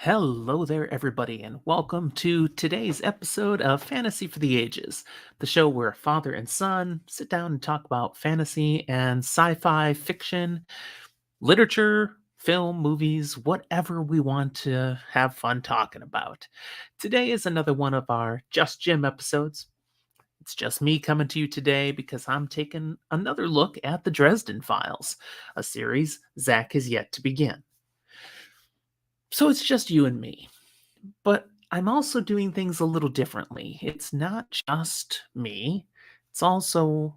Hello there, everybody, and welcome to today's episode of Fantasy for the Ages, the show where father and son sit down and talk about fantasy and sci fi fiction, literature, film, movies, whatever we want to have fun talking about. Today is another one of our Just Jim episodes. It's just me coming to you today because I'm taking another look at the Dresden Files, a series Zach has yet to begin. So it's just you and me. But I'm also doing things a little differently. It's not just me, it's also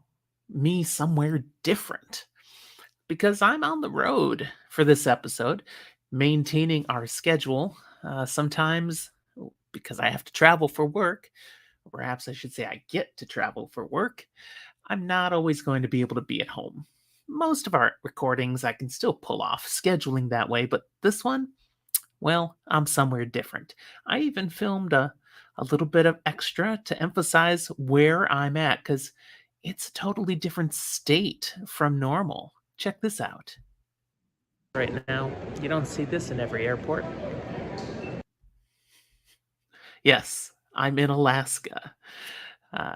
me somewhere different because I'm on the road for this episode, maintaining our schedule. Sometimes because I have to travel for work, or perhaps I should say I get to travel for work, I'm not always going to be able to be at home. Most of our recordings I can still pull off scheduling that way, but this one, well, I'm somewhere different. I even filmed a little bit of extra to emphasize where I'm at because it's a totally different state from normal. Check this out. Right now, you don't see this in every airport. Yes, I'm in Alaska. Uh,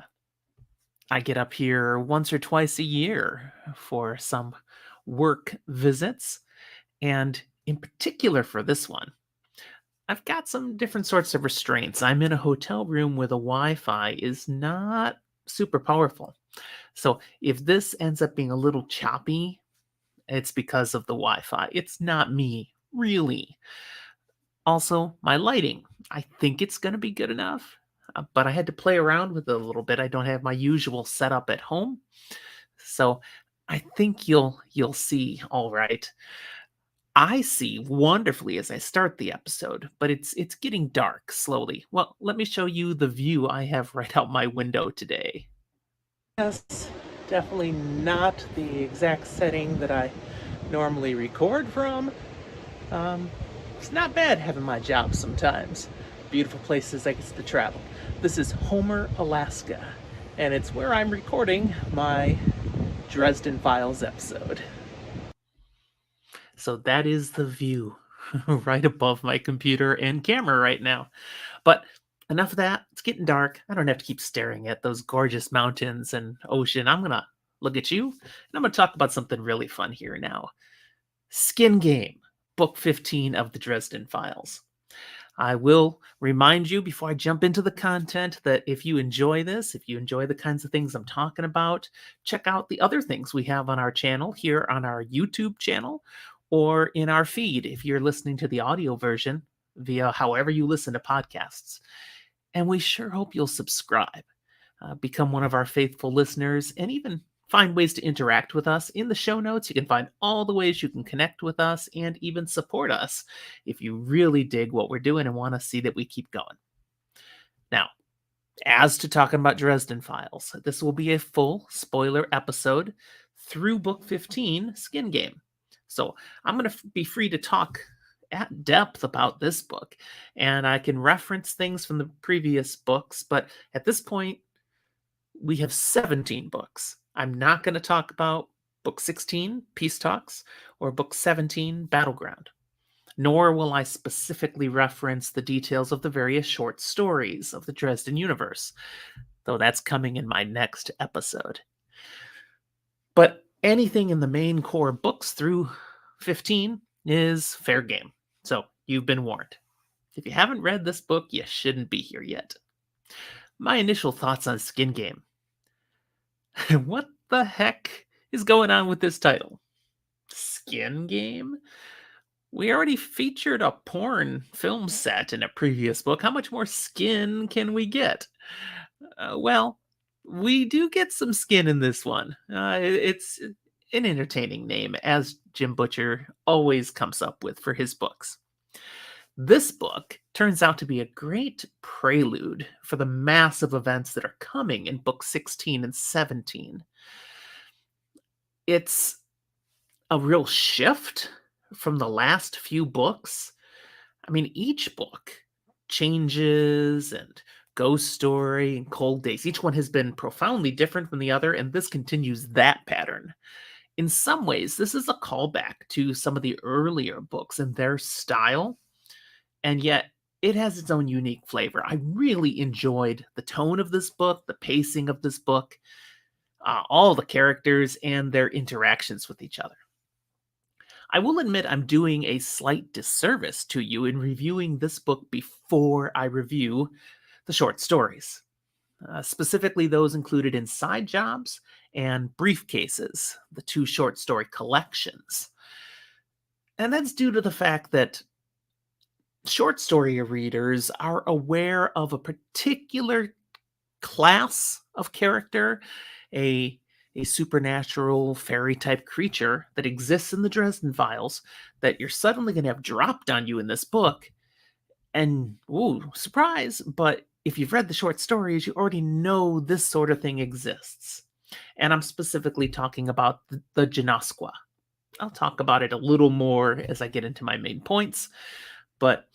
I get up here once or twice a year for some work visits, and in particular for this one, I've got some different sorts of restraints. I'm in a hotel room where the Wi-Fi is not super powerful. So if this ends up being a little choppy, it's because of the Wi-Fi. It's not me, really. Also, my lighting. I think it's going to be good enough, but I had to play around with it a little bit. I don't have my usual setup at home. So I think you'll see all right. I see wonderfully as I start the episode, but it's getting dark slowly. Well, let me show you the view I have right out my window today. Yes, definitely not the exact setting that I normally record from. Um, it's not bad having my job sometimes. Beautiful places I get to travel. This is Homer, Alaska, and it's where I'm recording my Dresden Files episode. So that is the view right above my computer and camera right now. But enough of that. It's getting dark. I don't have to keep staring at those gorgeous mountains and ocean. I'm going to look at you and I'm going to talk about something really fun here now. Skin Game, Book 15 of the Dresden Files. I will remind you before I jump into the content that if you enjoy this, if you enjoy the kinds of things I'm talking about, check out the other things we have on our channel here on our YouTube channel or in our feed if you're listening to the audio version via however you listen to podcasts. And we sure hope you'll subscribe, become one of our faithful listeners, and even find ways to interact with us. In the show notes, you can find all the ways you can connect with us and even support us if you really dig what we're doing and want to see that we keep going. Now, as to talking about Dresden Files, this will be a full spoiler episode through Book 15, Skin Game. So I'm going to be free to talk at depth about this book, and I can reference things from the previous books, but at this point, we have 17 books. I'm not going to talk about Book 16, Peace Talks, or Book 17, Battleground. Nor will I specifically reference the details of the various short stories of the Dresden universe, though that's coming in my next episode. But anything in the main core books through 15 is fair game, so you've been warned. If you haven't read this book, you shouldn't be here yet. My initial thoughts on Skin Game. What the heck is going on with this title? Skin Game? We already featured a porn film set in a previous book. How much more skin can we get? Well, we do get some skin in this one. It's an entertaining name, as Jim Butcher always comes up with for his books. This book turns out to be a great prelude for the massive events that are coming in Book 16 and 17. It's a real shift from the last few books. I mean, each book, Changes and Ghost Story and Cold Days, each one has been profoundly different from the other, and this continues that pattern. In some ways, this is a callback to some of the earlier books and their style. and yet it has its own unique flavor. I really enjoyed the tone of this book, the pacing of this book, all the characters and their interactions with each other. I will admit I'm doing a slight disservice to you in reviewing this book before I review the short stories, specifically those included in Side Jobs and Briefcases, the two short story collections. And that's due to the fact that short story readers are aware of a particular class of character, a a supernatural fairy type creature that exists in the Dresden Files that you're suddenly going to have dropped on you in this book. And ooh, surprise, but if you've read the short stories, you already know this sort of thing exists. And I'm specifically talking about the Genoskwa. I'll talk about it a little more as I get into my main points, but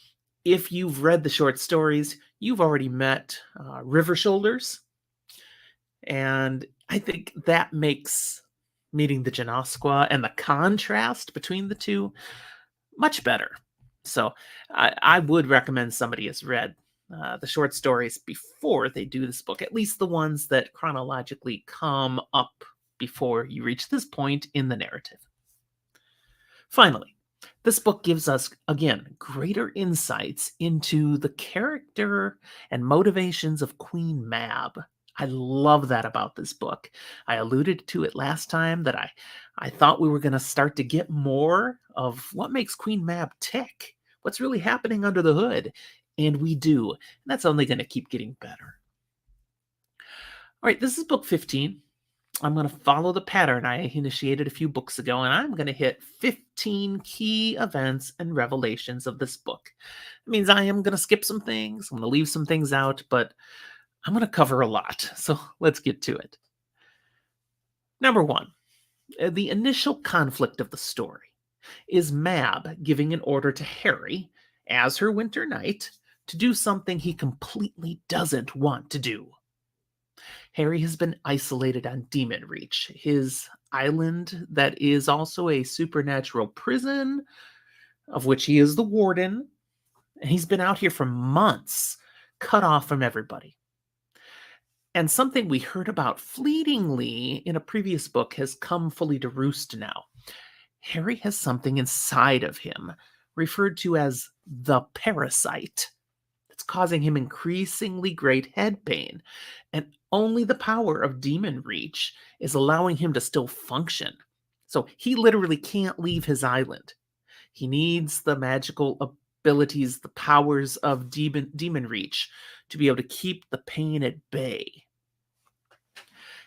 if you've read the short stories, you've already met River Shoulders, and I think that makes meeting the Genoskwa and the contrast between the two much better. So I would recommend somebody has read the short stories before they do this book, at least the ones that chronologically come up before you reach this point in the narrative. Finally, this book gives us, again, greater insights into the character and motivations of Queen Mab. I love that about this book. I alluded to it last time that I thought we were going to start to get more of what makes Queen Mab tick, what's really happening under the hood. And we do. And that's only going to keep getting better. All right, this is book 15. I'm going to follow the pattern I initiated a few books ago, and I'm going to hit 15 key events and revelations of this book. It means I am going to skip some things, I'm going to leave some things out, but I'm going to cover a lot. So let's get to it. Number one, the initial conflict of the story is Mab giving an order to Harry, as her winter knight, to do something he completely doesn't want to do. Harry has been isolated on Demon Reach, his island that is also a supernatural prison, of which he is the warden, and he's been out here for months, cut off from everybody. And something we heard about fleetingly in a previous book has come fully to roost now. Harry has something inside of him, referred to as the parasite. It's causing him increasingly great head pain, and only the power of Demon Reach is allowing him to still function. So he literally can't leave his island. He needs the magical abilities, the powers of Demon Reach to be able to keep the pain at bay.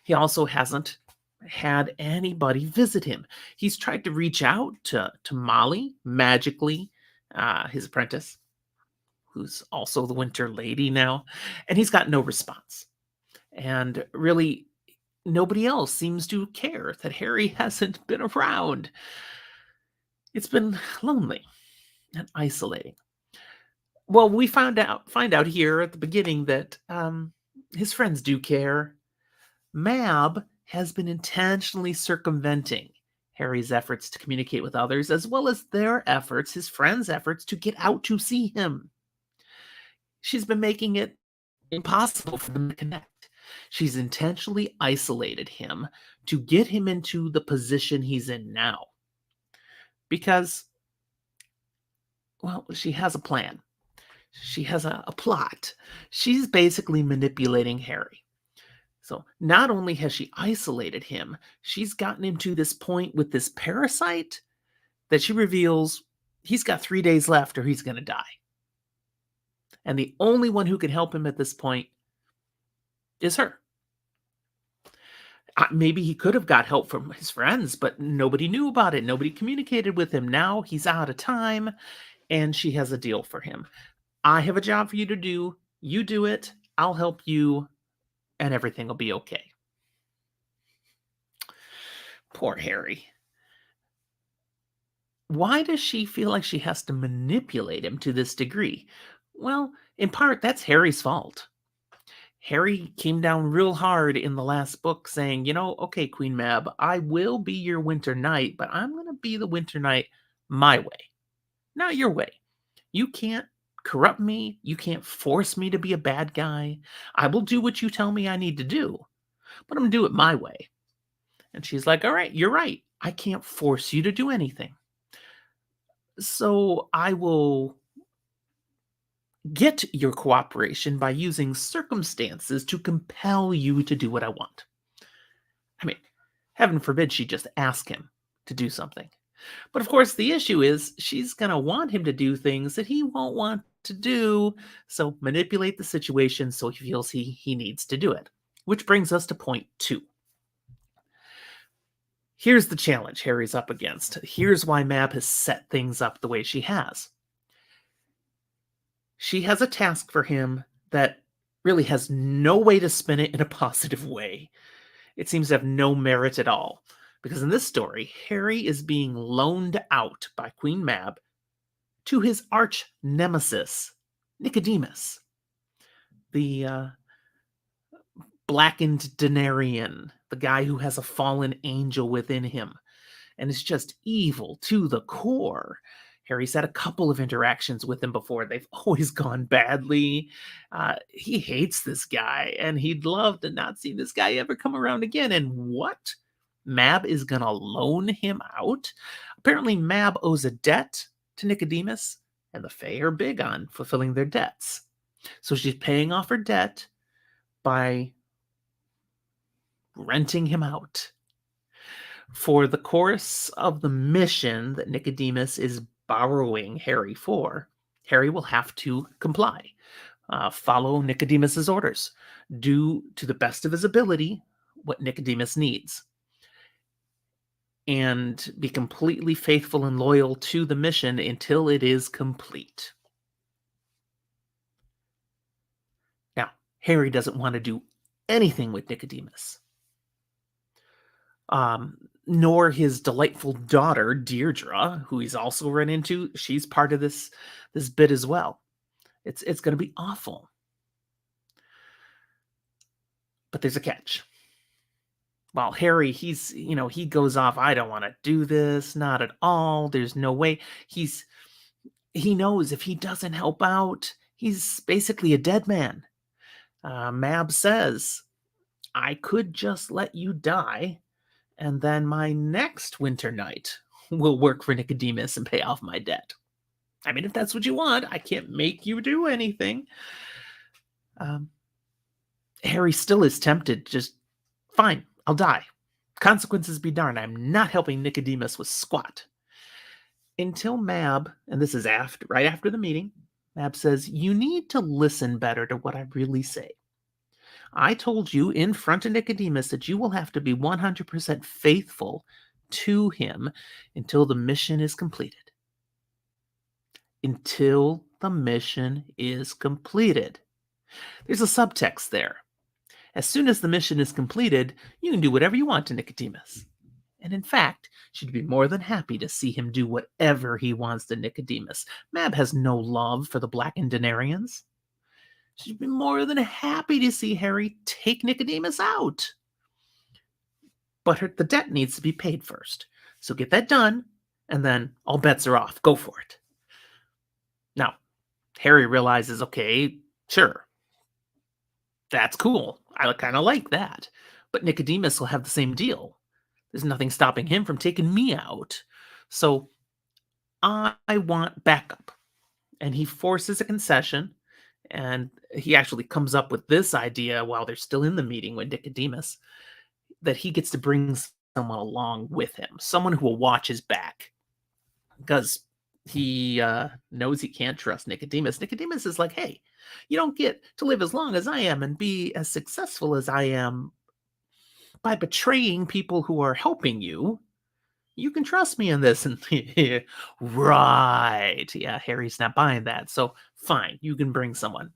He also hasn't had anybody visit him. He's tried to reach out to Molly, magically, his apprentice, who's also the Winter Lady now, and he's got no response. And really, nobody else seems to care that Harry hasn't been around. It's been lonely and isolating. Well, we find out here at the beginning that his friends do care. Mab has been intentionally circumventing Harry's efforts to communicate with others, as well as their efforts, his friends' efforts, to get out to see him. She's been making it impossible for them to connect. She's intentionally isolated him to get him into the position he's in now. Because, well, she has a plan. She has a plot. She's basically manipulating Harry. So not only has she isolated him, she's gotten him to this point with this parasite that she reveals he's got 3 days left or he's going to die. And the only one who can help him at this point is her. Maybe he could have got help from his friends, but nobody knew about it. Nobody communicated with him. Now he's out of time, and she has a deal for him. I have a job for you to do. You do it. I'll help you, and everything will be okay. Poor Harry. Why does she feel like she has to manipulate him to this degree? Well, in part, that's Harry's fault. Harry came down real hard in the last book saying, okay, Queen Mab, I will be your Winter Knight, but I'm going to be the Winter Knight my way, not your way. You can't corrupt me. You can't force me to be a bad guy. I will do what you tell me I need to do, but I'm going to do it my way." And she's like, "All right, you're right. I can't force you to do anything. So I will get your cooperation by using circumstances to compel you to do what I want." I mean, heaven forbid she just ask him to do something. But of course, the issue is she's going to want him to do things that he won't want to do. So manipulate the situation so he feels he needs to do it. Which brings us to point 2. Here's the challenge Harry's up against. Here's why Mab has set things up the way she has. She has a task for him that really has no way to spin it in a positive way. It seems to have no merit at all. Because in this story, Harry is being loaned out by Queen Mab to his arch nemesis, Nicodemus, the blackened Denarian, the guy who has a fallen angel within him and is just evil to the core. Harry's had a couple of interactions with him before. They've always gone badly. He hates this guy, and he'd love to not see this guy ever come around again. And what? Mab is going to loan him out? Apparently, Mab owes a debt to Nicodemus, and the Fae are big on fulfilling their debts. So she's paying off her debt by renting him out. For the course of the mission that Nicodemus is borrowing Harry for, Harry will have to comply, follow Nicodemus's orders, do to the best of his ability what Nicodemus needs, and be completely faithful and loyal to the mission until it is complete. Now, Harry doesn't want to do anything with Nicodemus. Nor his delightful daughter, Deirdre, who he's also run into. She's part of this bit as well. It's going to be awful. But there's a catch. While Harry, he goes off, "I don't want to do this, not at all. There's no way." He knows if he doesn't help out, he's basically a dead man. Mab says, "I could just let you die, and then my next winter night will work for Nicodemus and pay off my debt." I mean, if that's what you want, I can't make you do anything. Harry still is tempted. Just, fine, I'll die. Consequences be darned. I'm not helping Nicodemus with squat. Until Mab, and this is right after the meeting, Mab says, "You need to listen better to what I really say. I told you in front of Nicodemus that you will have to be 100% faithful to him until the mission is completed." Until the mission is completed. There's a subtext there. As soon as the mission is completed, you can do whatever you want to Nicodemus. And in fact, she'd be more than happy to see him do whatever he wants to Nicodemus. Mab has no love for the blackened Denarians. She'd be more than happy to see Harry take Nicodemus out. But the debt needs to be paid first. So get that done, and then all bets are off. Go for it. Now, Harry realizes, okay, sure, that's cool. I kind of like that. But Nicodemus will have the same deal. There's nothing stopping him from taking me out. So I want backup. And he forces a concession. And he actually comes up with this idea while they're still in the meeting with Nicodemus, that he gets to bring someone along with him, someone who will watch his back, because he knows he can't trust Nicodemus. Nicodemus is like, "Hey, you don't get to live as long as I am and be as successful as I am by betraying people who are helping you. You can trust me in this." And right. Yeah, Harry's not buying that. So fine, you can bring someone.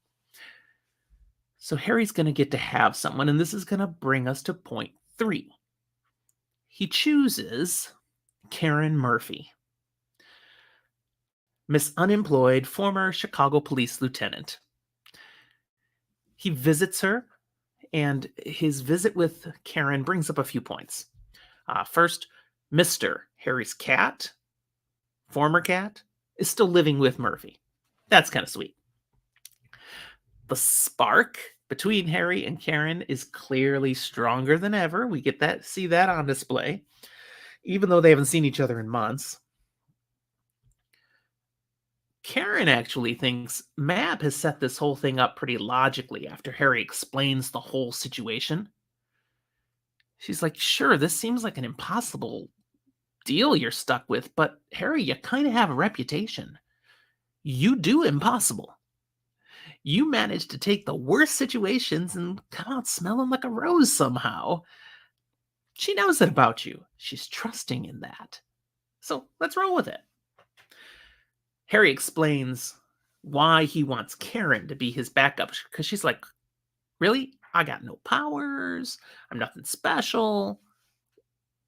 So Harry's going to get to have someone, and this is going to bring us to point 3. He chooses Karen Murphy, Miss Unemployed, former Chicago police lieutenant. He visits her, and his visit with Karen brings up a few points. First, Mr. Harry's cat, former cat, is still living with Murphy. That's kind of sweet. The spark between Harry and Karen is clearly stronger than ever. We get that see that on display, even though they haven't seen each other in months. Karen actually thinks Mab has set this whole thing up pretty logically after Harry explains the whole situation. She's like, sure, this seems like an impossible deal you're stuck with, but Harry, you kind of have a reputation. You do impossible. You manage to take the worst situations and come out smelling like a rose somehow. She knows that about you. She's trusting in that. So let's roll with it. Harry explains why he wants Karen to be his backup because she's like, really? I got no powers. I'm nothing special.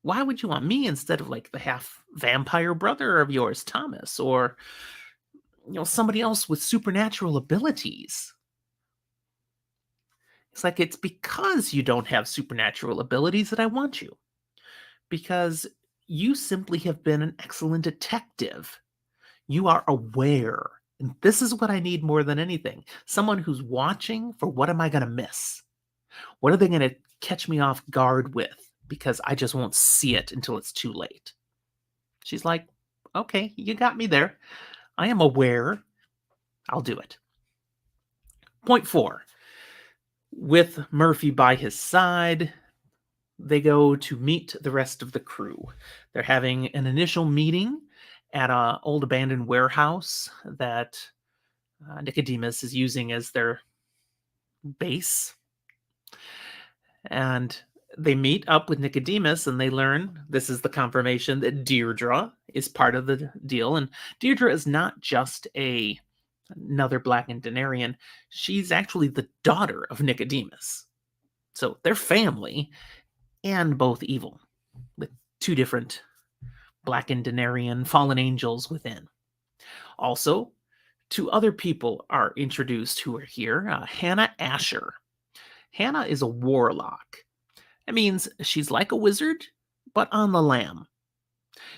Why would you want me instead of like the half vampire brother of yours, Thomas, or somebody else with supernatural abilities? It's like it's because you don't have supernatural abilities that I want you. Because you simply have been an excellent detective. You are aware. And this is what I need more than anything. Someone who's watching for what am I going to miss? What are they going to catch me off guard with? Because I just won't see it until it's too late. She's like, okay, you got me there. I am aware. I'll do it. Point 4. With Murphy by his side, they go to meet the rest of the crew. They're having an initial meeting at an old abandoned warehouse that Nicodemus is using as their base. And they meet up with Nicodemus and they learn this is the confirmation that Deirdre is part of the deal. And Deirdre is not just another Black and Denarian. She's actually the daughter of Nicodemus. So they're family and both evil, with 2 different Black and Denarian fallen angels within. Also, 2 other people are introduced who are here. Hannah Asher. Hannah is a warlock. That means she's like a wizard, but on the lam.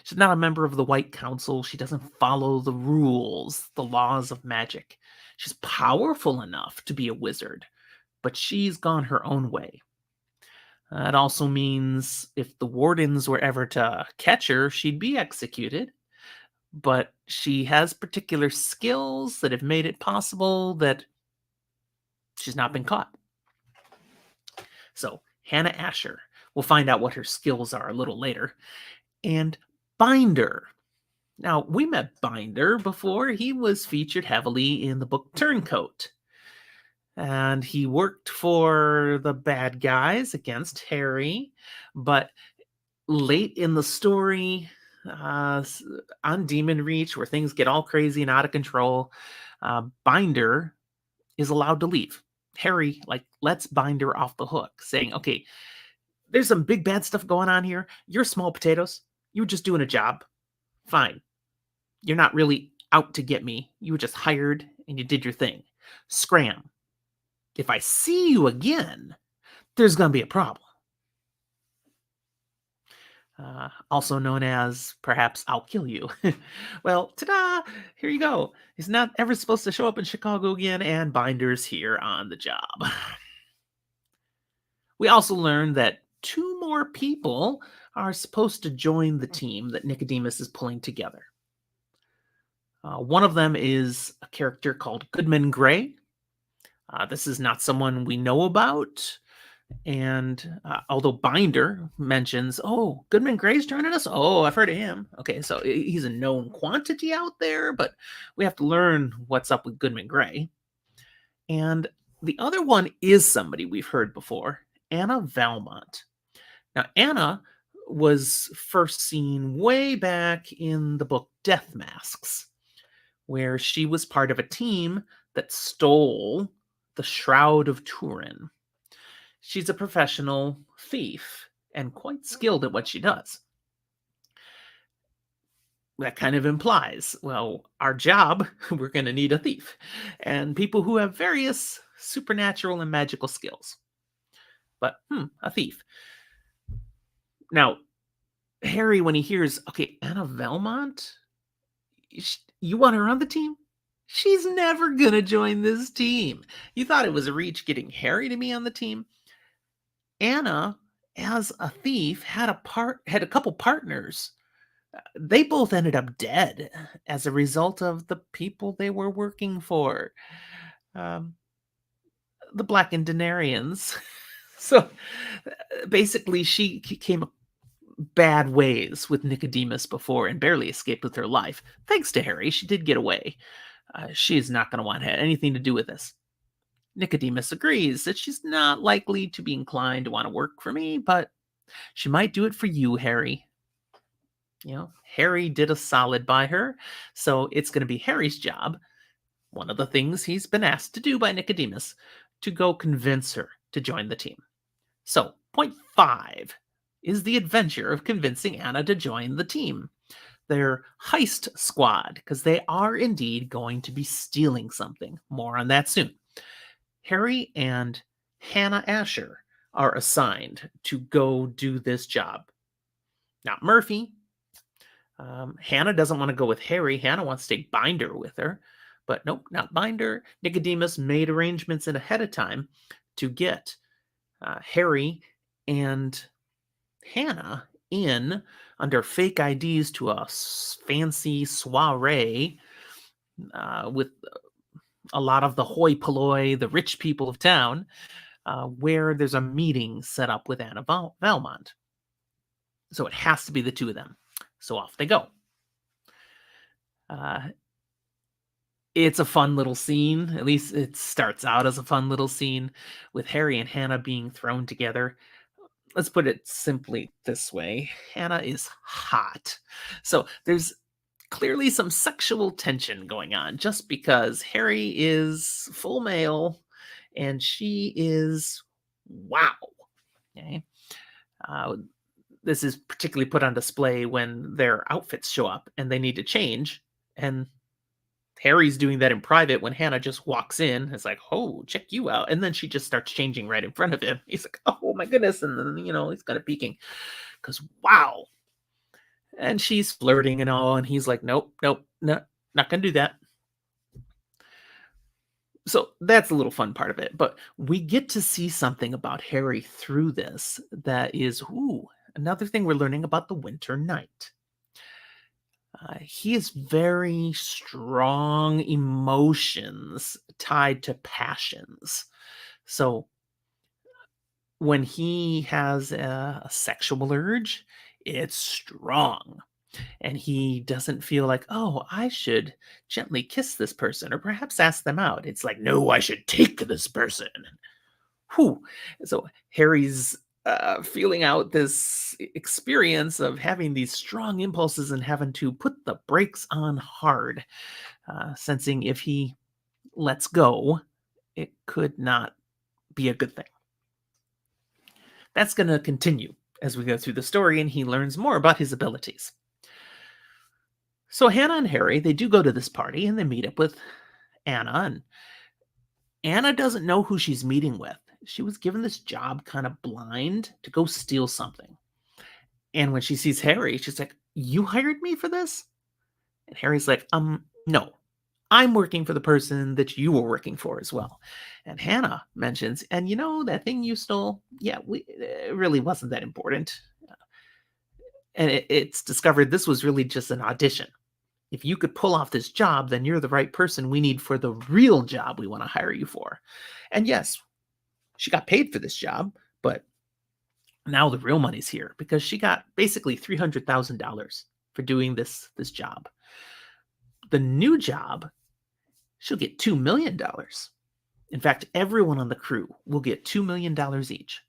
She's not a member of the White Council. She doesn't follow the rules, the laws of magic. She's powerful enough to be a wizard, but she's gone her own way. It also means if the wardens were ever to catch her, she'd be executed. But she has particular skills that have made it possible that she's not been caught. So, Hannah Asher. We'll find out what her skills are a little later. And Binder. Now, we met Binder before. He was featured heavily in the book Turncoat. And he worked for the bad guys against Harry. But late in the story, on Demon Reach, where things get all crazy and out of control, Binder is allowed to leave. Harry, lets Binder off the hook, saying, okay, there's some big bad stuff going on here. You're small potatoes. You were just doing a job. Fine. You're not really out to get me. You were just hired and you did your thing. Scram. If I see you again, there's going to be a problem. Also known as, perhaps, I'll kill you. Well, ta-da! Here you go. He's not ever supposed to show up in Chicago again, and Binder's here on the job. We also learned that 2 more people are supposed to join the team that Nicodemus is pulling together. One of them is a character called Goodman Gray. This is not someone we know about. And although Binder mentions, oh, Goodman Gray's joining us. Oh, I've heard of him. Okay, so he's a known quantity out there, but we have to learn what's up with Goodman Gray. And the other one is somebody we've heard before, Anna Valmont. Now, Anna was first seen way back in the book Death Masks, where she was part of a team that stole the Shroud of Turin. She's a professional thief and quite skilled at what she does. That kind of implies, well, our job, we're going to need a thief and people who have various supernatural and magical skills. But, a thief. Now, Harry, when he hears, okay, Anna Valmont, you want her on the team? She's never gonna join this team. You thought it was a reach getting Harry to be on the team? Anna, as a thief, had a couple partners. They both ended up dead as a result of the people they were working for. Um, the Blackened Denarians. So basically, she came bad ways with Nicodemus before and barely escaped with her life. Thanks to Harry, she did get away. She's not going to want anything to do with this. Nicodemus agrees that she's not likely to be inclined to want to work for me, but she might do it for you, Harry. Harry did a solid by her, so it's going to be Harry's job, one of the things he's been asked to do by Nicodemus, to go convince her to join the team. So, point 5 is the adventure of convincing Anna to join the team. Their heist squad, because they are indeed going to be stealing something. More on that soon. Harry and Hannah Asher are assigned to go do this job. Not Murphy. Hannah doesn't want to go with Harry. Hannah wants to take Binder with her. But nope, not Binder. Nicodemus made arrangements in ahead of time to get Harry and Hannah in under fake IDs to a fancy soiree with a lot of the hoi polloi, the rich people of town, where there's a meeting set up with Anna Valmont. So it has to be the two of them. So off they go. It's a fun little scene. At least it starts out as a fun little scene with Harry and Hannah being thrown together. Let's put it simply this way. Hannah is hot. So there's clearly some sexual tension going on just because Harry is full male and she is wow. Okay. This is particularly put on display when their outfits show up and they need to change. And Harry's doing that in private when Hannah just walks in. It's like, oh, check you out. And then she just starts changing right in front of him. He's like, oh my goodness. And then, he's kind of peeking because wow. And she's flirting and all. And he's like, nope, no, not going to do that. So that's a little fun part of it. But we get to see something about Harry through this that is, another thing we're learning about the Winter Knight. He has very strong emotions tied to passions. So when he has a sexual urge, it's strong. And he doesn't feel like, oh, I should gently kiss this person or perhaps ask them out. It's like, no, I should take this person. Whew. So Harry's feeling out this experience of having these strong impulses and having to put the brakes on hard, sensing if he lets go, it could not be a good thing. That's going to continue as we go through the story and he learns more about his abilities. So Hannah and Harry, they do go to this party and they meet up with Anna. And Anna doesn't know who she's meeting with. She was given this job kind of blind to go steal something. And when she sees Harry, she's like, you hired me for this? And Harry's like, no, I'm working for the person that you were working for as well. And Hannah mentions, and that thing you stole, yeah, it really wasn't that important. And it's discovered this was really just an audition. If you could pull off this job, then you're the right person we need for the real job we want to hire you for. And yes, she got paid for this job, but now the real money's here because she got basically $300,000 for doing this job. The new job, she'll get $2 million. In fact, everyone on the crew will get $2 million each.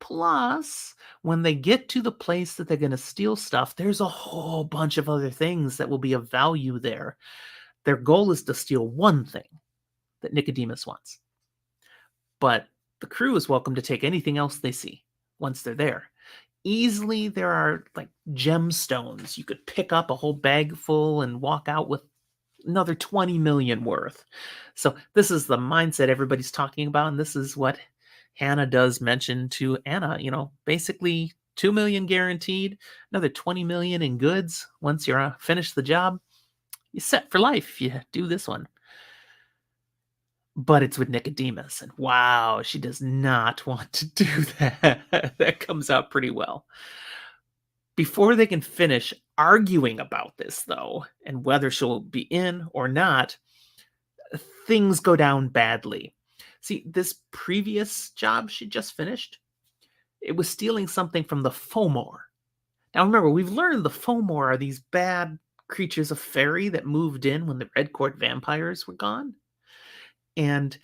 Plus, when they get to the place that they're going to steal stuff, there's a whole bunch of other things that will be of value there. Their goal is to steal one thing that Nicodemus wants. But the crew is welcome to take anything else they see once they're there. Easily, there are like gemstones. You could pick up a whole bag full and walk out with another 20 million worth. So this is the mindset everybody's talking about. And this is what Hannah does mention to Anna, basically 2 million guaranteed, another 20 million in goods once you're finished the job. You set for life if you do this one. But it's with Nicodemus, and wow, she does not want to do that. That comes out pretty well. Before they can finish arguing about this, though, and whether she'll be in or not, things go down badly. See, this previous job she just finished, it was stealing something from the Fomor. Now remember, we've learned the Fomor are these bad creatures of fairy that moved in when the Red Court vampires were gone. And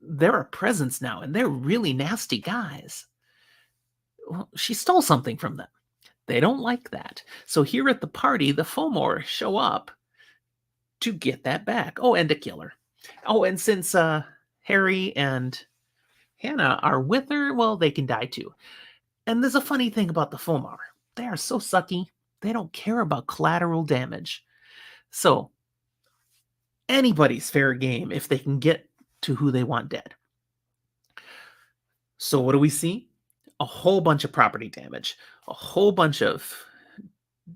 they're a presence now, and they're really nasty guys. Well, she stole something from them. They don't like that. So here at the party, the Fomor show up to get that back. Oh, and to kill her. Oh, and since Harry and Hannah are with her, well, they can die too. And there's a funny thing about the Fomor. They are so sucky. They don't care about collateral damage. So anybody's fair game if they can get to who they want dead. So what do we see? A whole bunch of property damage, a whole bunch of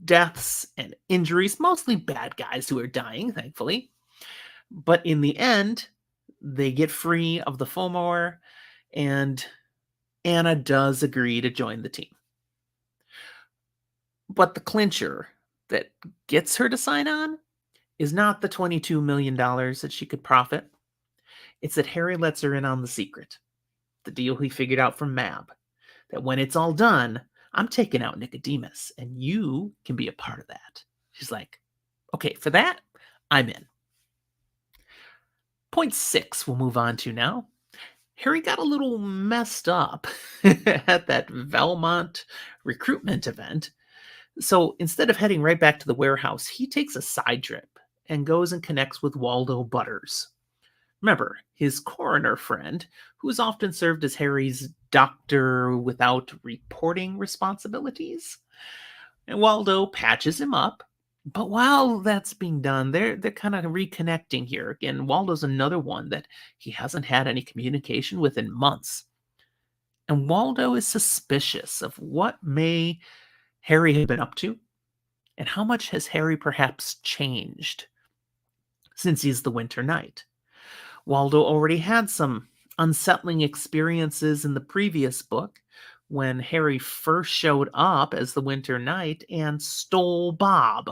deaths and injuries, mostly bad guys who are dying, thankfully. But in the end, they get free of the Fomor, and Anna does agree to join the team. But the clincher that gets her to sign on is not the $22 million that she could profit. It's that Harry lets her in on the secret, the deal he figured out from Mab, that when it's all done, I'm taking out Nicodemus, and you can be a part of that. She's like, okay, for that, I'm in. Point 6 we'll move on to now. Harry got a little messed up at that Valmont recruitment event. So instead of heading right back to the warehouse, he takes a side trip and goes and connects with Waldo Butters. Remember, his coroner friend, who's often served as Harry's doctor without reporting responsibilities. And Waldo patches him up. But while that's being done, they're kind of reconnecting here. Again, Waldo's another one that he hasn't had any communication with in months. And Waldo is suspicious of what may Harry have been up to, and how much has Harry perhaps changed since he's the Winter Knight. Waldo already had some unsettling experiences in the previous book when Harry first showed up as the Winter Knight and stole Bob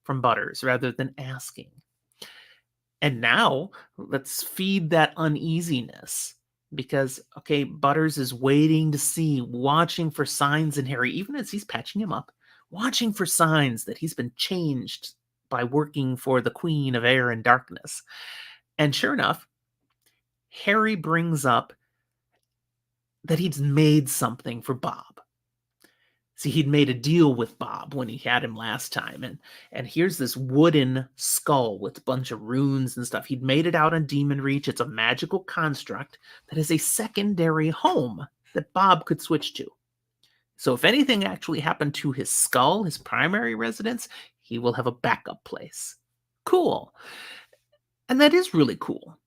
from Butters rather than asking. And now let's feed that uneasiness because, okay, Butters is waiting to see, watching for signs in Harry, even as he's patching him up, watching for signs that he's been changed by working for the Queen of Air and Darkness. And sure enough, Harry brings up that he's made something for Bob. See, he'd made a deal with Bob when he had him last time, and here's this wooden skull with a bunch of runes and stuff. He'd made it out on Demon Reach. It's a magical construct that is a secondary home that Bob could switch to. So if anything actually happened to his skull, his primary residence, he will have a backup place. Cool. And that is really cool.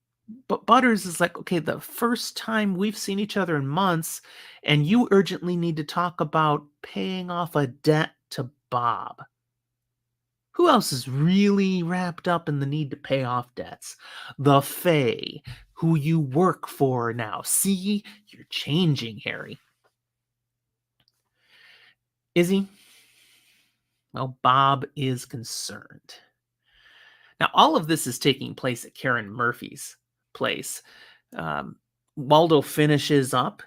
But Butters is like, okay, the first time we've seen each other in months, and you urgently need to talk about paying off a debt to Bob. Who else is really wrapped up in the need to pay off debts? The Fae, who you work for now. See, you're changing, Harry. Is he? Well, Bob is concerned. Now, all of this is taking place at Karen Murphy's place. Waldo finishes up,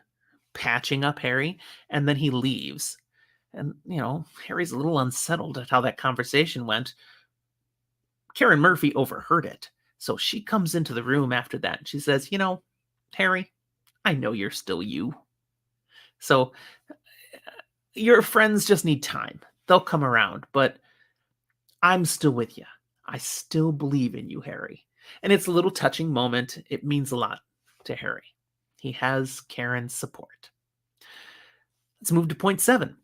patching up Harry, and then he leaves. And, Harry's a little unsettled at how that conversation went. Karen Murphy overheard it. So she comes into the room after that and she says, Harry, I know you're still you. So your friends just need time. They'll come around, but I'm still with you. I still believe in you, Harry. And it's a little touching moment. It means a lot to Harry. He has Karen's support. Let's move to point 7.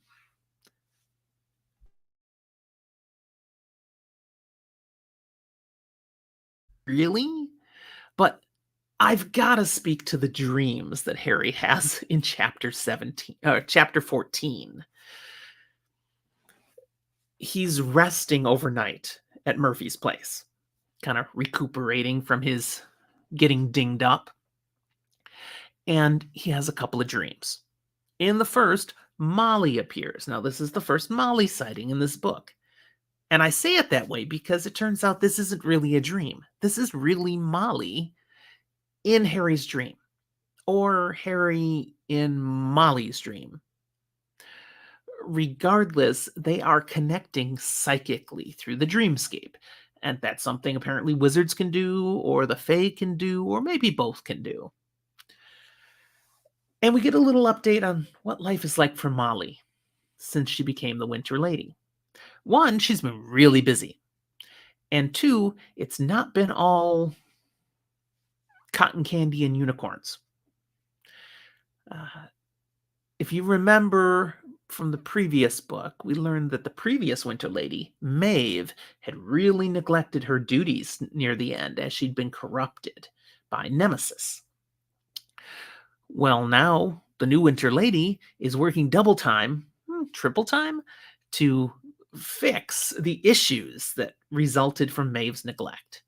Really? But I've got to speak to the dreams that Harry has in chapter 14. He's resting overnight at Murphy's place, kind of recuperating from his getting dinged up. And he has a couple of dreams. In the first, Molly appears. Now, this is the first Molly sighting in this book. And I say it that way because it turns out this isn't really a dream. This is really Molly in Harry's dream, or Harry in Molly's dream. Regardless, they are connecting psychically through the dreamscape. And that's something apparently wizards can do, or the Fae can do, or maybe both can do. And we get a little update on what life is like for Molly since she became the Winter Lady. One, she's been really busy. And two, it's not been all cotton candy and unicorns. If you remember from the previous book, we learned that the previous Winter Lady, Maeve, had really neglected her duties near the end as she'd been corrupted by Nemesis. Well, now the new Winter Lady is working double time, triple time, to fix the issues that resulted from Maeve's neglect.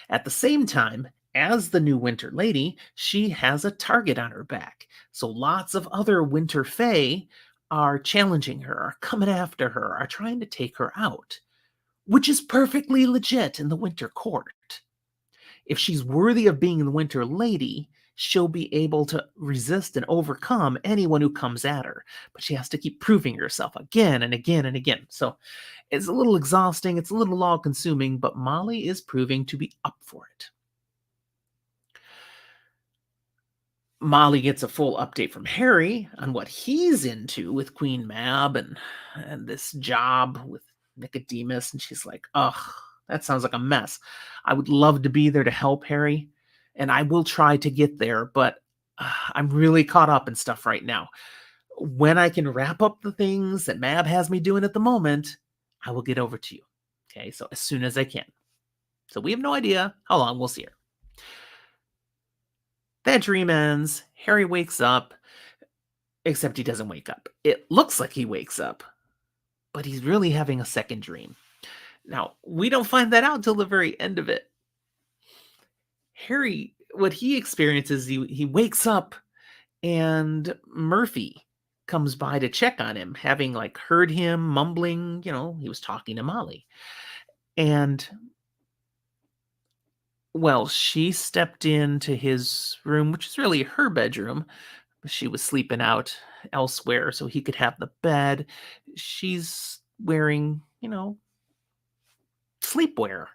At the same time, as the new Winter Lady, she has a target on her back. So lots of other Winter Fae are challenging her, are coming after her, are trying to take her out, which is perfectly legit in the Winter Court. If she's worthy of being the Winter Lady, she'll be able to resist and overcome anyone who comes at her. But she has to keep proving herself again and again and again. So it's a little exhausting, it's a little all-consuming, but Molly is proving to be up for it. Molly gets a full update from Harry on what he's into with Queen Mab and this job with Nicodemus, and she's like, ugh, that sounds like a mess. I would love to be there to help Harry, and I will try to get there, but I'm really caught up in stuff right now. When I can wrap up the things that Mab has me doing at the moment, I will get over to you. Okay, so as soon as I can. So we have no idea how long we'll see her. That dream ends. Harry wakes up, except he doesn't wake up. It looks like he wakes up, but he's really having a second dream. Now, we don't find that out till the very end of it. Harry, what he experiences, he wakes up and Murphy comes by to check on him, having like heard him mumbling, he was talking to Molly. And well, she stepped into his room, which is really her bedroom. She was sleeping out elsewhere so he could have the bed. She's wearing, sleepwear.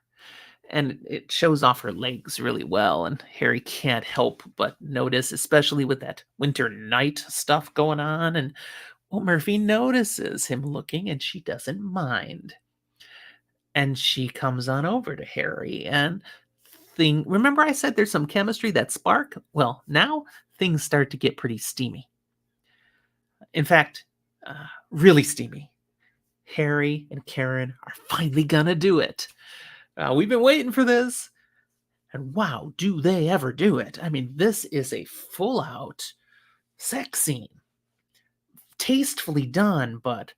And it shows off her legs really well. And Harry can't help but notice, especially with that winter night stuff going on. And well, Murphy notices him looking and she doesn't mind. And she comes on over to Harry and remember I said there's some chemistry, that spark? Well, now things start to get pretty steamy. In fact, really steamy. Harry and Karen are finally gonna do it. We've been waiting for this. And wow, do they ever do it. I mean, this is a full-out sex scene. Tastefully done, but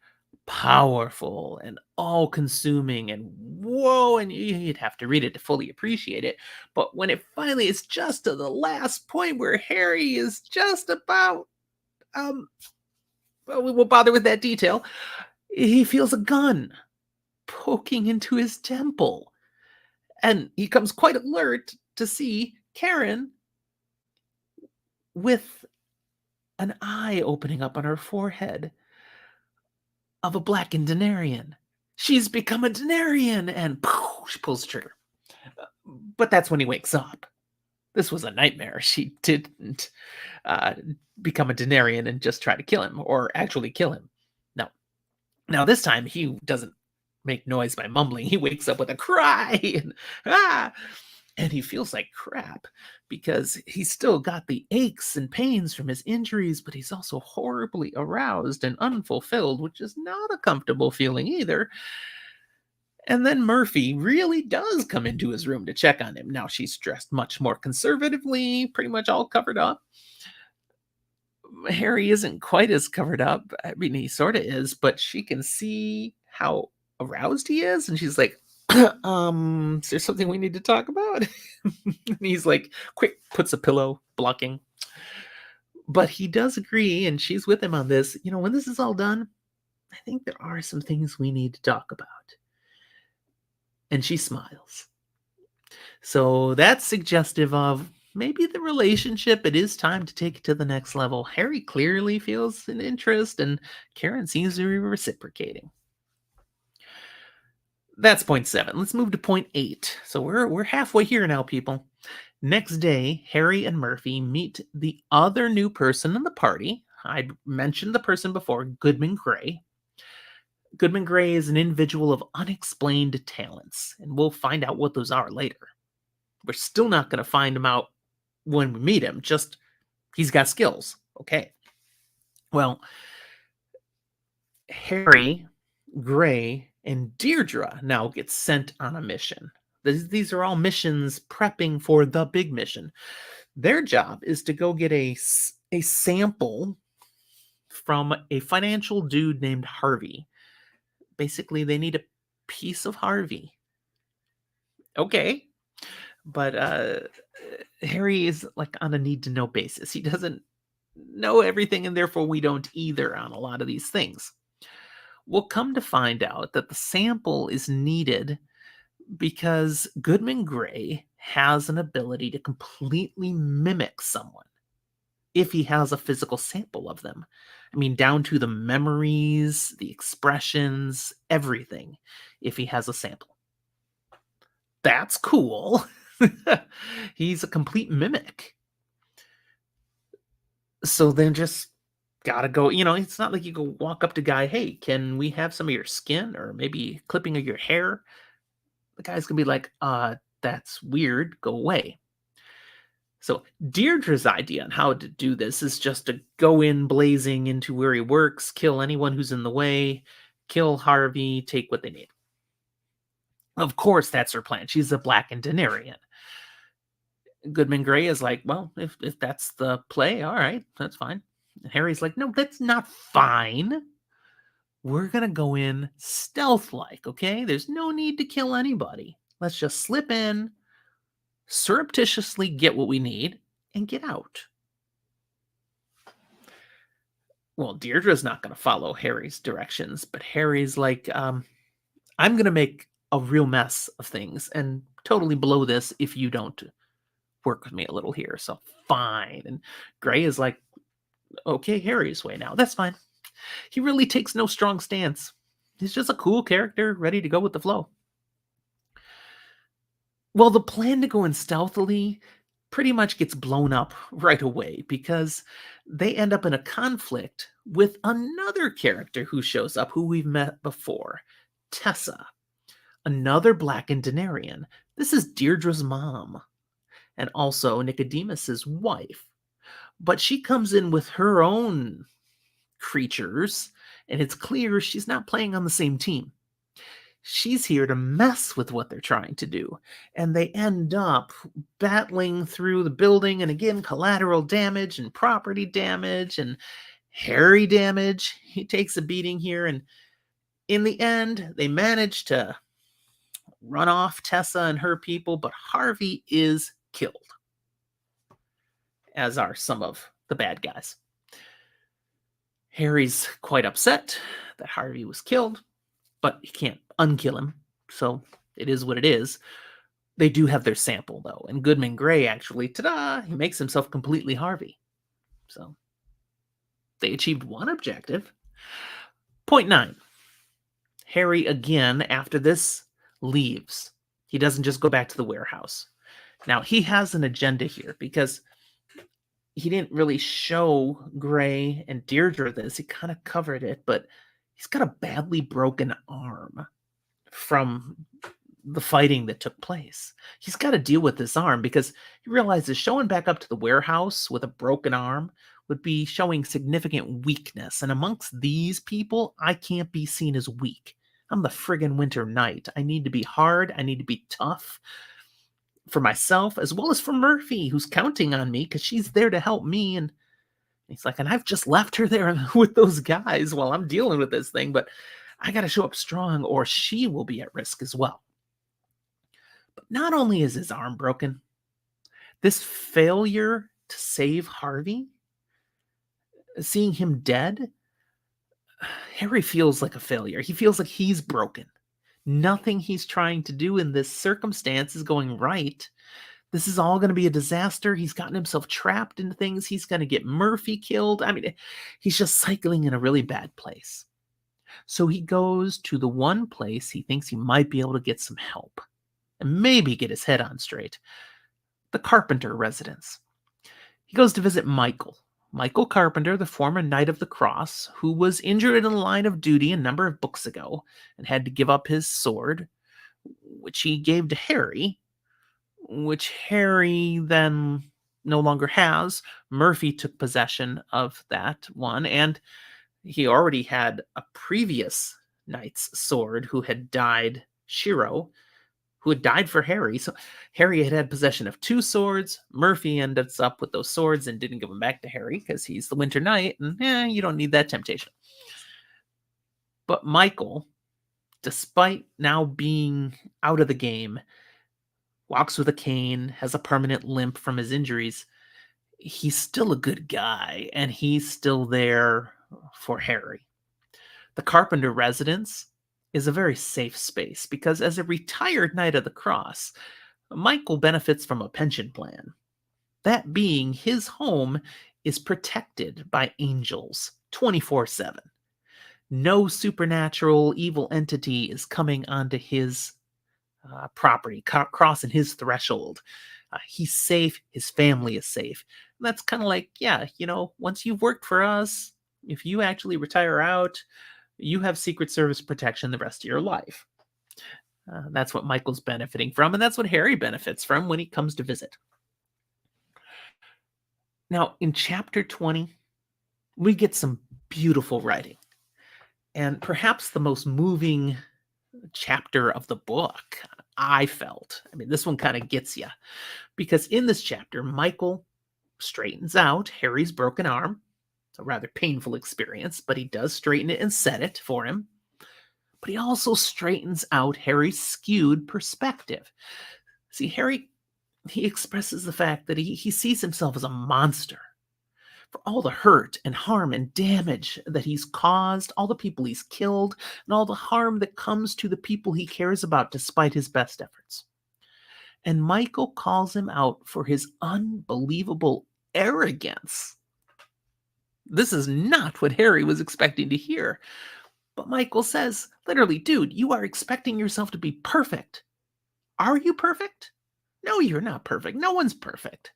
powerful and all-consuming and whoa, and you'd have to read it to fully appreciate it. But when it finally is just to the last point where Harry is just about, well, we won't bother with that detail. He feels a gun poking into his temple. And he comes quite alert to see Karen with an eye opening up on her forehead of a blackened Denarian. She's become a Denarian, and poof, she pulls the trigger. But that's when he wakes up. This was a nightmare. She didn't become a Denarian and just try to kill him, or actually kill him. No. Now this time he doesn't make noise by mumbling. He wakes up with a cry and he feels like crap because he's still got the aches and pains from his injuries, but he's also horribly aroused and unfulfilled, which is not a comfortable feeling either. And then Murphy really does come into his room to check on him. Now she's dressed much more conservatively, pretty much all covered up. Harry isn't quite as covered up. I mean, he sort of is, but she can see how aroused he is, and she's like, Is there something we need to talk about? And he's like, quick, puts a pillow blocking. But he does agree, and she's with him on this. When this is all done, I think there are some things we need to talk about. And she smiles. So that's suggestive of maybe the relationship, it is time to take it to the next level. Harry clearly feels an interest, and Karen seems to be reciprocating. That's point 7. Let's move to point 8. So we're halfway here now, people. Next day, Harry and Murphy meet the other new person in the party. I mentioned the person before, Goodman Gray. Goodman Gray is an individual of unexplained talents, and we'll find out what those are later. We're still not going to find him out when we meet him, just he's got skills. Okay. Well, Harry, Gray, and Deirdre now get sent on a mission. These are all missions prepping for the big mission. Their job is to go get a sample from a financial dude named Harvey. Basically, they need a piece of Harvey. Okay. But Harry is like on a need to know basis. He doesn't know everything, and therefore we don't either on a lot of these things. We'll come to find out that the sample is needed because Goodman Gray has an ability to completely mimic someone if he has a physical sample of them. I mean, down to the memories, the expressions, everything, if he has a sample. That's cool. He's a complete mimic. So then just gotta go, it's not like you go walk up to guy, hey, can we have some of your skin or maybe clipping of your hair? The guy's gonna be like, that's weird, go away. So Deirdre's idea on how to do this is just to go in blazing into where he works, kill anyone who's in the way, kill Harvey, take what they need. Of course, that's her plan. She's a Black and Denarian. Goodman Gray is like, well, if that's the play, all right, that's fine. And Harry's like, no, that's not fine. We're going to go in stealth-like, okay? There's no need to kill anybody. Let's just slip in, surreptitiously get what we need, and get out. Well, Deirdre's not going to follow Harry's directions, but Harry's like, I'm going to make a real mess of things and totally blow this if you don't work with me a little here. So fine. And Gray is like, okay, Harry's way now. That's fine. He really takes no strong stance. He's just a cool character ready to go with the flow. Well, the plan to go in stealthily pretty much gets blown up right away because they end up in a conflict with another character who shows up who we've met before, Tessa, another Black and Denarian. This is Deirdre's mom and also Nicodemus's wife. But she comes in with her own creatures, and it's clear she's not playing on the same team. She's here to mess with what they're trying to do, and they end up battling through the building, and again, collateral damage and property damage and Harry damage. He takes a beating here, and in the end, they manage to run off Tessa and her people, but Harvey is killed, as are some of the bad guys. Harry's quite upset that Harvey was killed, but he can't unkill him, so it is what it is. They do have their sample, though, and Goodman Gray actually, ta-da, he makes himself completely Harvey. So they achieved one objective. Point 9. Harry, again, after this, leaves. He doesn't just go back to the warehouse. Now, he has an agenda here because he didn't really show Gray and Deirdre this. He kind of covered it, but he's got a badly broken arm from the fighting that took place. He's got to deal with this arm because he realizes showing back up to the warehouse with a broken arm would be showing significant weakness. And amongst these people, I can't be seen as weak. I'm the friggin' Winter Knight. I need to be hard. I need to be tough for myself as well as for Murphy, who's counting on me because she's there to help me. And he's like, and I've just left her there with those guys while I'm dealing with this thing, but I got to show up strong or she will be at risk as well. But not only is his arm broken, this failure to save Harvey, seeing him dead, Harry feels like a failure. He feels like he's broken. Nothing he's trying to do in this circumstance is going right. This is all going to be a disaster. He's gotten himself trapped into things. He's going to get Murphy killed. I mean, he's just cycling in a really bad place. So he goes to the one place he thinks he might be able to get some help and maybe get his head on straight, the Carpenter residence. He goes to visit Michael Carpenter, the former Knight of the Cross, who was injured in the line of duty a number of books ago and had to give up his sword, which he gave to Harry, which Harry then no longer has. Murphy took possession of that one, and he already had a previous knight's sword who had died, Shiro, who had died for Harry. So Harry had possession of two swords. Murphy ends up with those swords and didn't give them back to Harry because he's the Winter Knight, and you don't need that temptation. But Michael, despite now being out of the game, walks with a cane, has a permanent limp from his injuries. He's still a good guy, and he's still there for Harry. The Carpenter residence is a very safe space because as a retired Knight of the Cross, Michael benefits from a pension plan. That being, his home is protected by angels 24/7. No supernatural evil entity is coming onto his property, crossing his threshold. He's safe. His family is safe. And that's kind of like, yeah, once you've worked for us, if you actually retire out, you have Secret Service protection the rest of your life. That's what Michael's benefiting from, and that's what Harry benefits from when he comes to visit. Now, in chapter 20, we get some beautiful writing, and perhaps the most moving chapter of the book, I felt. I mean, this one kind of gets you, because in this chapter, Michael straightens out Harry's broken arm. It's a rather painful experience, but he does straighten it and set it for him. But he also straightens out Harry's skewed perspective. See, Harry, he expresses the fact that he sees himself as a monster for all the hurt and harm and damage that he's caused, all the people he's killed, and all the harm that comes to the people he cares about despite his best efforts. And Michael calls him out for his unbelievable arrogance. This is not what Harry was expecting to hear. But Michael says, literally, dude, you are expecting yourself to be perfect. Are you perfect? No, you're not perfect. No one's perfect.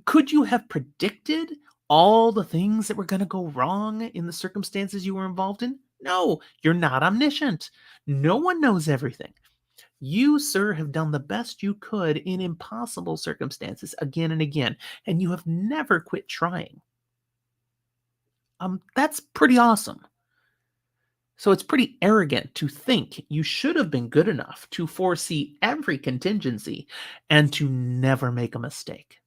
Could you have predicted all the things that were going to go wrong in the circumstances you were involved in? No, you're not omniscient. No one knows everything. You, sir, have done the best you could in impossible circumstances again and again, and you have never quit trying. That's pretty awesome. So it's pretty arrogant to think you should have been good enough to foresee every contingency and to never make a mistake.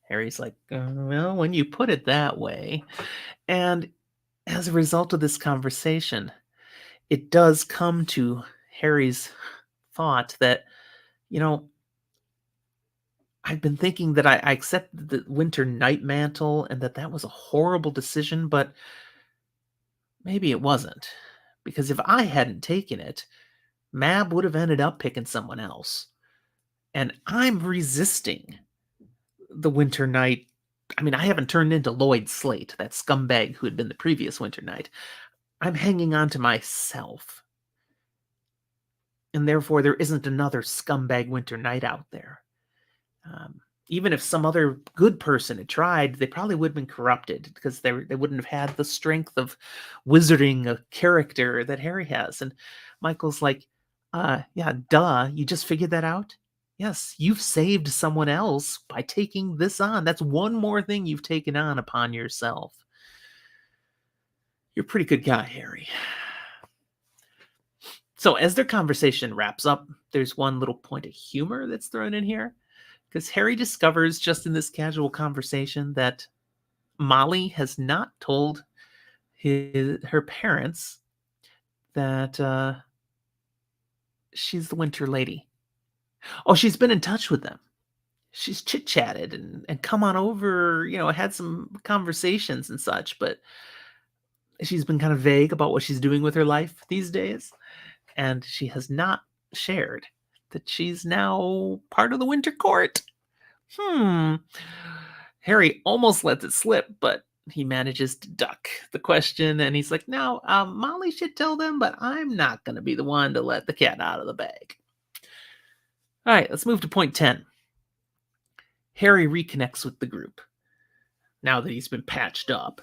Harry's like, well, when you put it that way. And as a result of this conversation, it does come to Harry's thought that, I've been thinking that I accepted the Winter Mantle and that was a horrible decision, but maybe it wasn't. Because if I hadn't taken it, Mab would have ended up picking someone else. And I'm resisting the Winter Knight. I mean, I haven't turned into Lloyd Slate, that scumbag who had been the previous Winter Knight. I'm hanging on to myself. And therefore, there isn't another scumbag Winter Knight out there. Even if some other good person had tried, they probably would have been corrupted because they wouldn't have had the strength of wizarding a character that Harry has. And Michael's like, yeah, duh, you just figured that out? Yes, you've saved someone else by taking this on. That's one more thing you've taken on upon yourself. You're a pretty good guy, Harry. So as their conversation wraps up, there's one little point of humor that's thrown in here. Because Harry discovers just in this casual conversation that Molly has not told her parents that She's the Winter Lady. Oh, she's been in touch with them. She's chit-chatted and come on over, had some conversations and such, but she's been kind of vague about what she's doing with her life these days, and she has not shared that she's now part of the Winter Court. Hmm. Harry almost lets it slip, but he manages to duck the question, and he's like, "No, Molly should tell them, but I'm not going to be the one to let the cat out of the bag." All right, let's move to point 10. Harry reconnects with the group now that he's been patched up,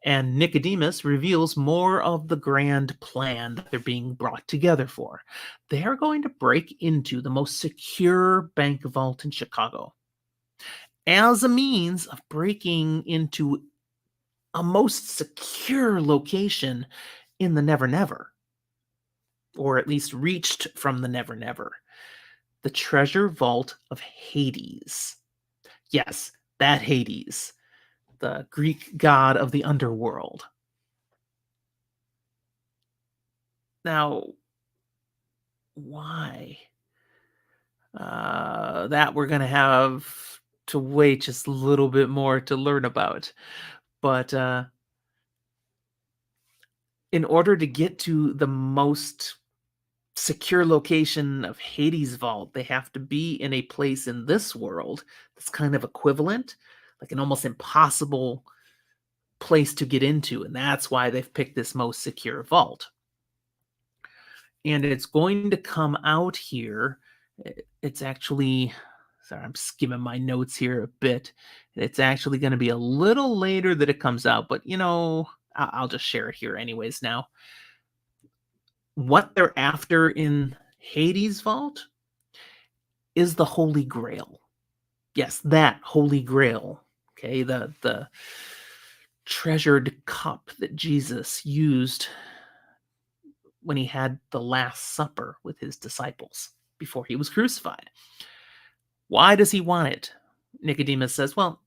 and Nicodemus reveals more of the grand plan that they're being brought together for. They are going to break into the most secure bank vault in Chicago as a means of breaking into a most secure location in the Never Never, or at least reached from the Never Never, the treasure vault of Hades. Yes, that Hades, the Greek god of the underworld. Now, why? That we're going to have to wait just a little bit more to learn about. But in order to get to the most secure location of Hades' vault, they have to be in a place in this world that's kind of equivalent, like an almost impossible place to get into. And that's why they've picked this most secure vault. And it's going to come out here. It's actually, sorry, I'm skimming my notes here a bit. It's actually going to be a little later that it comes out, but I'll just share it here anyways now. What they're after in Hades' vault is the Holy Grail. Yes, that Holy Grail. Okay, the treasured cup that Jesus used when he had the Last Supper with his disciples before he was crucified. Why does he want it? Nicodemus says, well,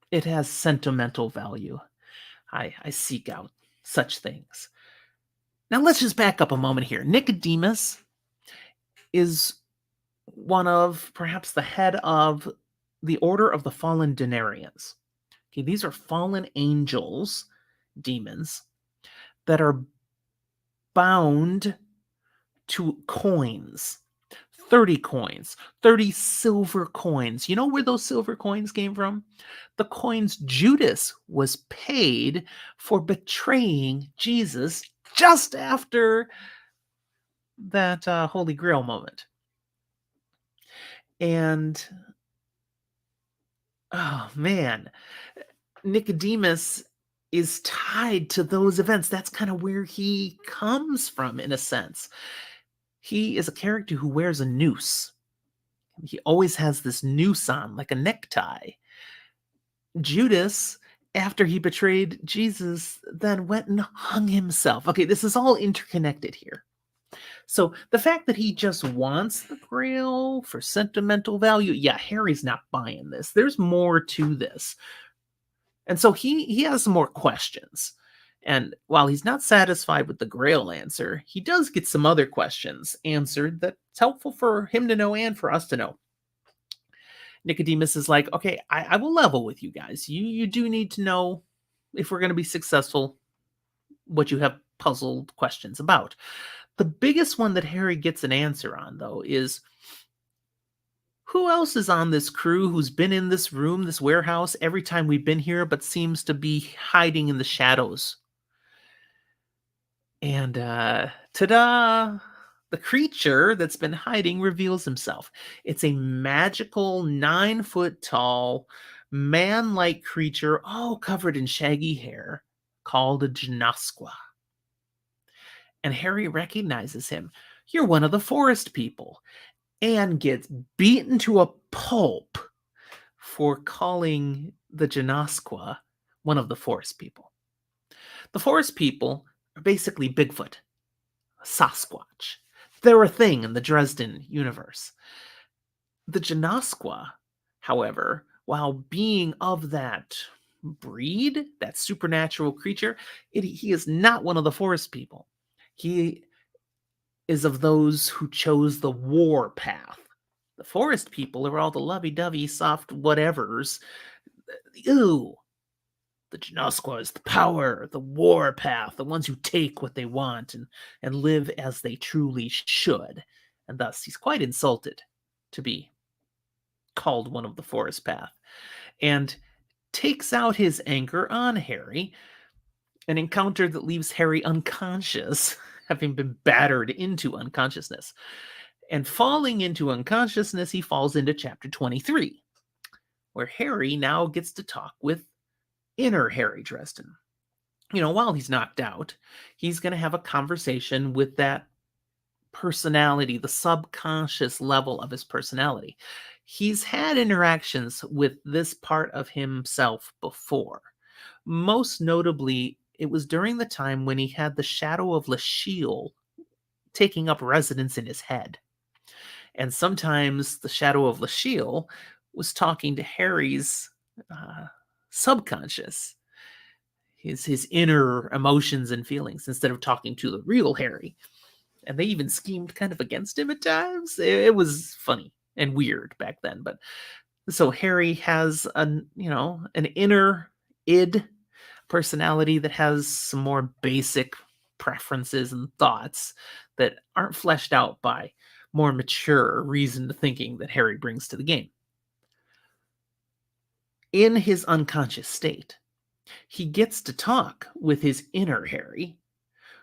it has sentimental value. I seek out such things. Now let's just back up a moment here. Nicodemus is one of, perhaps the head of, the Order of the Fallen Denarians. Okay, these are fallen angels, demons, that are bound to coins. 30 coins, 30 silver coins. You know where those silver coins came from? The coins Judas was paid for betraying Jesus just after that Holy Grail moment. And, oh man, Nicodemus is tied to those events. That's kind of where he comes from, in a sense. He is a character who wears a noose. He always has this noose on, like a necktie. Judas, after he betrayed Jesus, then went and hung himself. Okay, this is all interconnected here. So the fact that he just wants the Grail for sentimental value, yeah, Harry's not buying this. There's more to this. And so he has some more questions. And while he's not satisfied with the Grail answer, he does get some other questions answered that's helpful for him to know and for us to know. Nicodemus is like, okay, I will level with you guys. You do need to know, if we're going to be successful, what you have puzzled questions about. The biggest one that Harry gets an answer on, though, is who else is on this crew who's been in this room, this warehouse, every time we've been here, but seems to be hiding in the shadows? And ta-da! The creature that's been hiding reveals himself. It's a magical 9-foot tall, man-like creature, all covered in shaggy hair, called a Gymnosqua. And Harry recognizes him. You're one of the forest people. And gets beaten to a pulp for calling the Gymnosqua one of the forest people. The forest people are basically Bigfoot, Sasquatch. They're a thing in the Dresden universe. The Gymnosqua, however, while being of that breed, that supernatural creature, he is not one of the forest people. He is of those who chose the war path. The forest people are all the lovey-dovey, soft whatevers. Ew. The Genoskwas, the power, the war path, the ones who take what they want and live as they truly should. And thus, he's quite insulted to be called one of the forest path, and takes out his anger on Harry, an encounter that leaves Harry unconscious, having been battered into unconsciousness. And falling into unconsciousness, he falls into chapter 23, where Harry now gets to talk with inner Harry Dresden. While he's knocked out, he's going to have a conversation with that personality, the subconscious level of his personality. He's had interactions with this part of himself before. Most notably, it was during the time when he had the shadow of Lashiel taking up residence in his head. And sometimes the shadow of Lashiel was talking to Harry's subconscious, his inner emotions and feelings, instead of talking to the real Harry. And they even schemed kind of against him at times. It was funny and weird back then. But so Harry has an inner id personality that has some more basic preferences and thoughts that aren't fleshed out by more mature reasoned thinking that Harry brings to the game. In his unconscious state, he gets to talk with his inner Harry,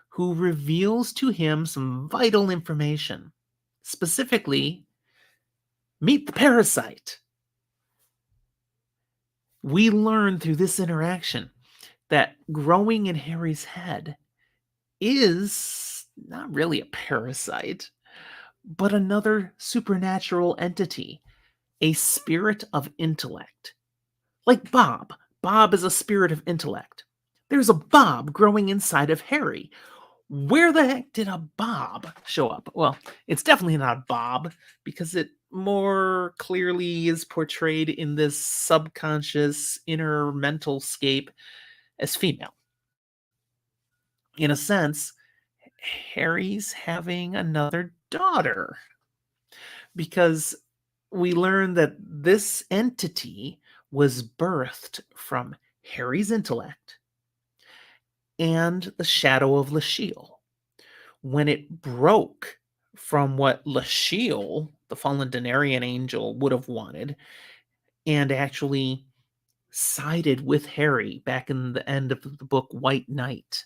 who reveals to him some vital information. Specifically, meet the parasite. We learn through this interaction that growing in Harry's head is not really a parasite, but another supernatural entity, a spirit of intellect. Like Bob. Bob is a spirit of intellect. There's a Bob growing inside of Harry. Where the heck did a Bob show up? Well, it's definitely not Bob, because it more clearly is portrayed in this subconscious inner mental scape as female. In a sense, Harry's having another daughter, because we learn that this entity was birthed from Harry's intellect and the shadow of Lashiel. When it broke from what Lashiel, the fallen Denarian angel, would have wanted, and actually sided with Harry back in the end of the book White Knight.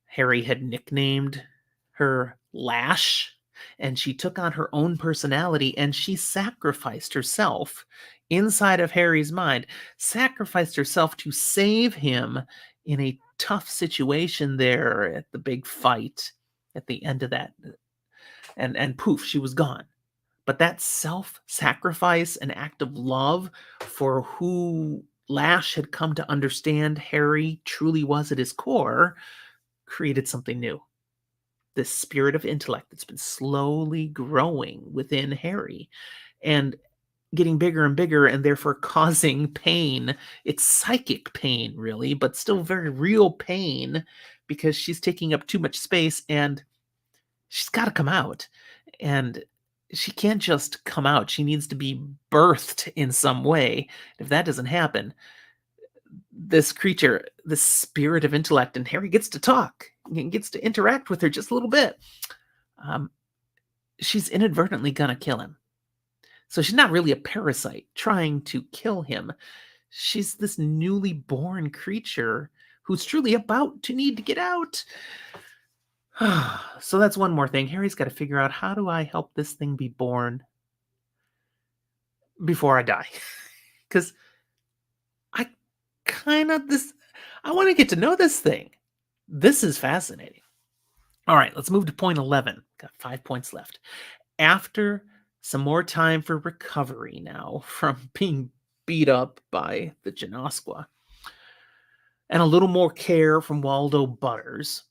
Harry had nicknamed her Lash, and she took on her own personality, and she sacrificed herself inside of Harry's mind, sacrificed herself to save him in a tough situation there at the big fight at the end of that. And poof, she was gone. But that self-sacrifice, an act of love for who Lash had come to understand Harry truly was at his core, created something new. This spirit of intellect that's been slowly growing within Harry and getting bigger and bigger, and therefore causing pain. It's psychic pain, really, but still very real pain, because she's taking up too much space and she's got to come out. And she can't just come out. She needs to be birthed in some way. If that doesn't happen, this creature, this spirit of intellect, and Harry gets to talk, gets to interact with her just a little bit. She's inadvertently going to kill him. So she's not really a parasite trying to kill him. She's this newly born creature who's truly about to need to get out. So that's one more thing. Harry's got to figure out, how do I help this thing be born before I die? Because I want to get to know this thing. This is fascinating. All right, let's move to point 11. Got 5 points left. After some more time for recovery now from being beat up by the Genoskwa, and a little more care from Waldo Butters,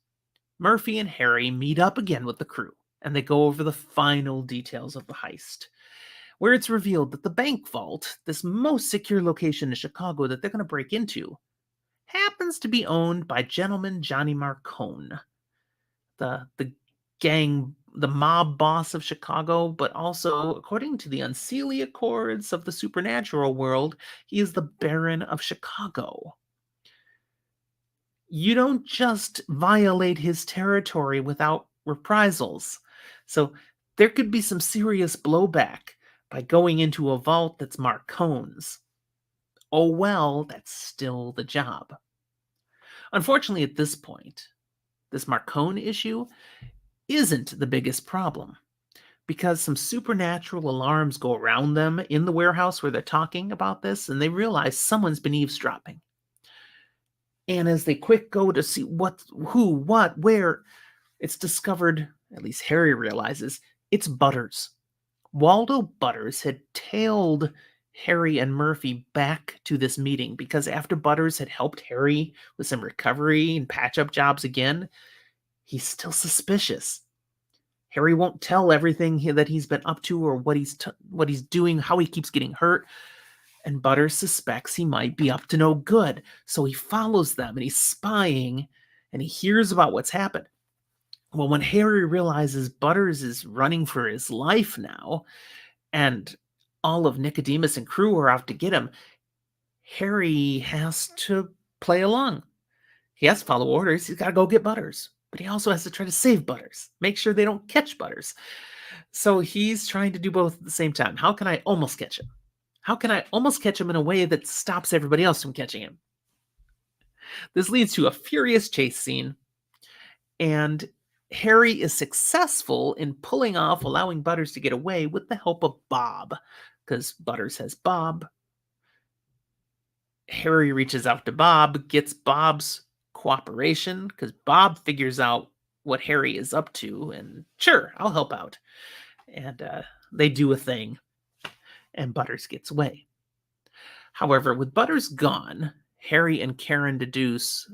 Murphy and Harry meet up again with the crew, and they go over the final details of the heist, where it's revealed that the bank vault, this most secure location in Chicago that they're going to break into, happens to be owned by gentleman Johnny Marcone, the the mob boss of Chicago, but also, according to the unseelie accords of the supernatural world, he is the Baron of Chicago. You don't just violate his territory without reprisals. So there could be some serious blowback by going into a vault that's Marcone's. Oh well, that's still the job. Unfortunately, at this point, this Marcone issue isn't the biggest problem because some supernatural alarms go around them in the warehouse where they're talking about this, and they realize someone's been eavesdropping. And as they quick go to see what, who, what, where, it's discovered, at least Harry realizes, it's Butters. Waldo Butters had tailed Harry and Murphy back to this meeting because after Butters had helped Harry with some recovery and patch up jobs again, he's still suspicious. Harry won't tell everything that he's been up to or what he's doing, how he keeps getting hurt. And Butters suspects he might be up to no good. So he follows them and he's spying and he hears about what's happened. Well, when Harry realizes Butters is running for his life now and all of Nicodemus and crew are out to get him, Harry has to play along. He has to follow orders. He's got to go get Butters. But he also has to try to save Butters, make sure they don't catch Butters. So he's trying to do both at the same time. How can I almost catch him? How can I almost catch him in a way that stops everybody else from catching him? This leads to a furious chase scene, and Harry is successful in pulling off allowing Butters to get away with the help of Bob, because Butters has Bob. Harry reaches out to Bob, gets Bob's cooperation, because Bob figures out what Harry is up to, and sure, I'll help out. And they do a thing, and Butters gets away. However, with Butters gone, Harry and Karen deduce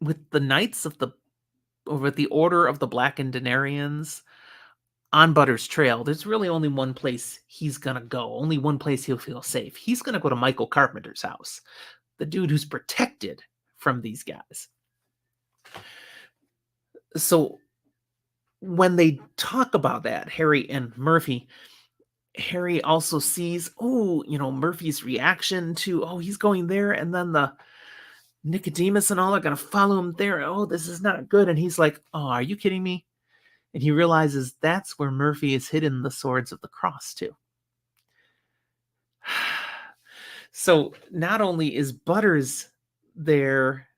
with the Knights of the, or with the Order of the Blackened Denarians on Butters' trail, there's really only one place he's gonna go, only one place he'll feel safe. He's gonna go to Michael Carpenter's house, the dude who's protected from these guys. So when they talk about that, Harry and Murphy, Harry also sees, Murphy's reaction to, he's going there, and then the Nicodemus and all are going to follow him there. Oh, this is not good. And he's like, oh, are you kidding me? And he realizes that's where Murphy has hidden the swords of the cross, too. So not only is Butters there,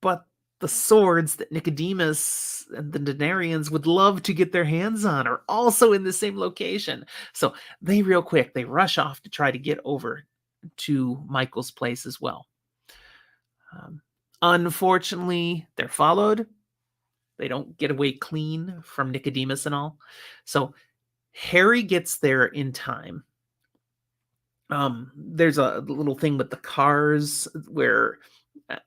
but the swords that Nicodemus and the Denarians would love to get their hands on are also in the same location. So they rush off to try to get over to Michael's place as well. Unfortunately, they're followed. They don't get away clean from Nicodemus and all. So Harry gets there in time. There's a little thing with the cars where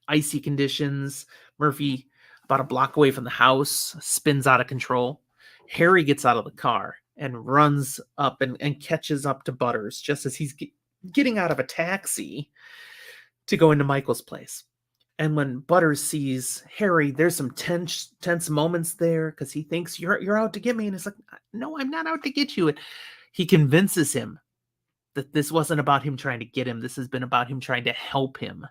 icy conditions, Murphy, about a block away from the house, spins out of control. Harry gets out of the car and runs up and catches up to Butters just as he's getting out of a taxi to go into Michael's place. And when Butters sees Harry, there's some tense moments there because he thinks you're out to get me. And it's like, no, I'm not out to get you. And he convinces him that this wasn't about him trying to get him. This has been about him trying to help him.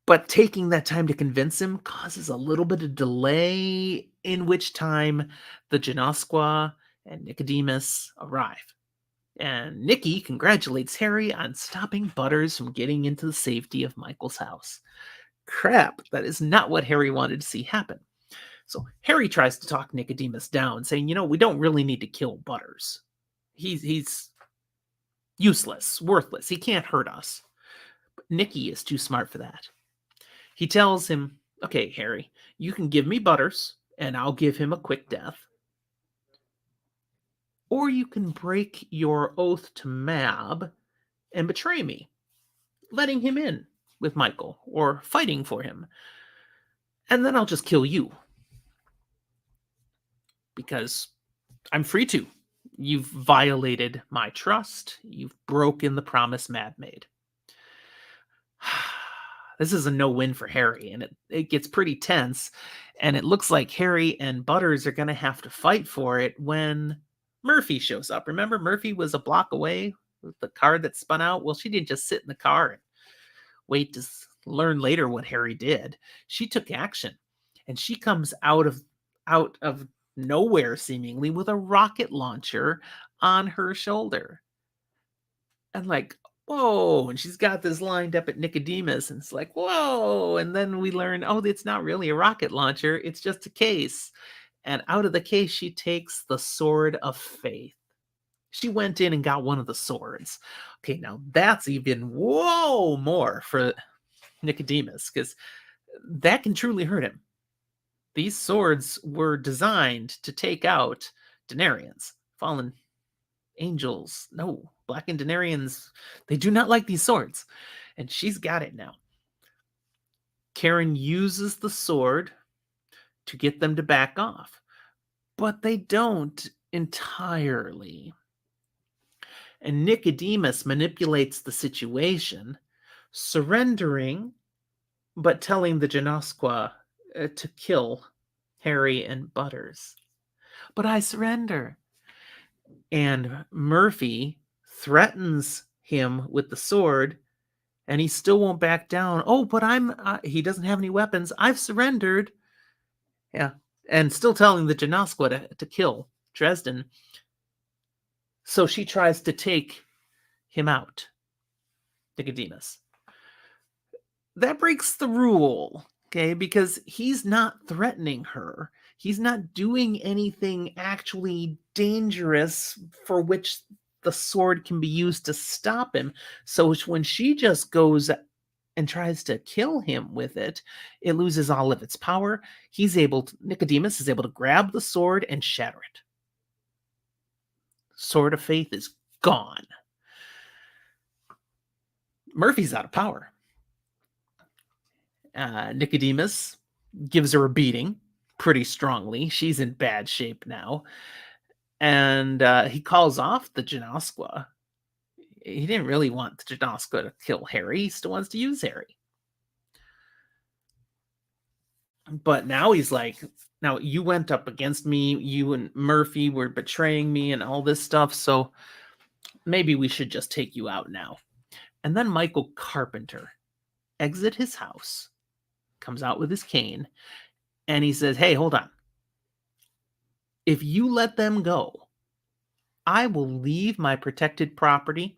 But taking that time to convince him causes a little bit of delay, in which time the Genosqua and Nicodemus arrive. And Nicky congratulates Harry on stopping Butters from getting into the safety of Michael's house. Crap, that is not what Harry wanted to see happen. So Harry tries to talk Nicodemus down, saying, we don't really need to kill Butters. He's useless, worthless. He can't hurt us. But Nicky is too smart for that. He tells him, okay, Harry, you can give me Butters, and I'll give him a quick death. Or you can break your oath to Mab and betray me, letting him in with Michael or fighting for him. And then I'll just kill you. Because I'm free to. You've violated my trust. You've broken the promise Mab made. This is a no-win for Harry, and it gets pretty tense. And it looks like Harry and Butters are going to have to fight for it when Murphy shows up. Remember, Murphy was a block away with the car that spun out? Well, she didn't just sit in the car and wait to learn later what Harry did. She took action, and she comes out of nowhere seemingly with a rocket launcher on her shoulder. And like, whoa, and she's got this lined up at Nicodemus, and it's like, whoa, and then we learn, oh, it's not really a rocket launcher, it's just a case. And out of the case she takes the sword of faith. She went in and got one of the swords. Okay, now that's even whoa more for Nicodemus, because that can truly hurt him. These swords were designed to take out Denarians, fallen angels. No, blackened Denarians, they do not like these swords. And she's got it now. Karen uses the sword to get them to back off, but they don't entirely. And Nicodemus manipulates the situation, surrendering, but telling the Genosqua to kill Harry and Butters. But I surrender. And Murphy threatens him with the sword, and he still won't back down. Oh, but he doesn't have any weapons. I've surrendered. Yeah. And still telling the Genosqua to kill Dresden. So she tries to take him out, Nicodemus. That breaks the rule, okay? Because he's not threatening her. He's not doing anything actually dangerous for which the sword can be used to stop him. So when she just goes and tries to kill him with it, it loses all of its power. Nicodemus is able to grab the sword and shatter it. Sword of Faith is gone. Murphy's out of power. Nicodemus gives her a beating pretty strongly. She's in bad shape now. And he calls off the Genosqua. He didn't really want the Genosqua to kill Harry. He still wants to use Harry. But now he's like, now you went up against me. You and Murphy were betraying me and all this stuff. So maybe we should just take you out now. And then Michael Carpenter exits his house, comes out with his cane, and he says, hey, hold on. If you let them go, I will leave my protected property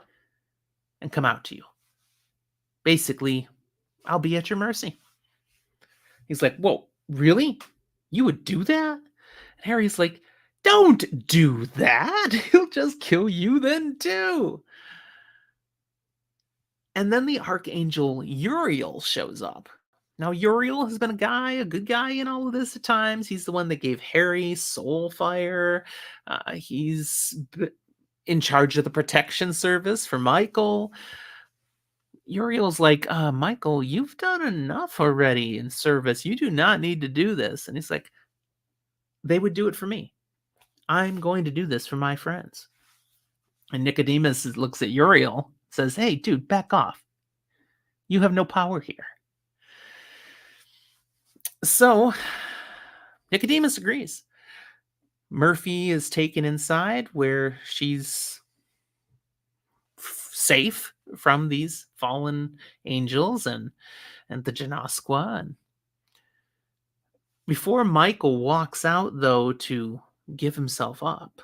and come out to you. Basically, I'll be at your mercy. He's like, whoa, really? You would do that? And Harry's like, don't do that. He'll just kill you then too. And then the Archangel Uriel shows up. Now, Uriel has been a good guy in all of this at times. He's the one that gave Harry soul fire. He's in charge of the protection service for Michael. Uriel's like, Michael, you've done enough already in service. You do not need to do this. And he's like, they would do it for me. I'm going to do this for my friends. And Nicodemus looks at Uriel, says, hey, dude, back off. You have no power here. So Nicodemus agrees. Murphy is taken inside where she's safe from these fallen angels and the Genosqua. And before Michael walks out, though, to give himself up,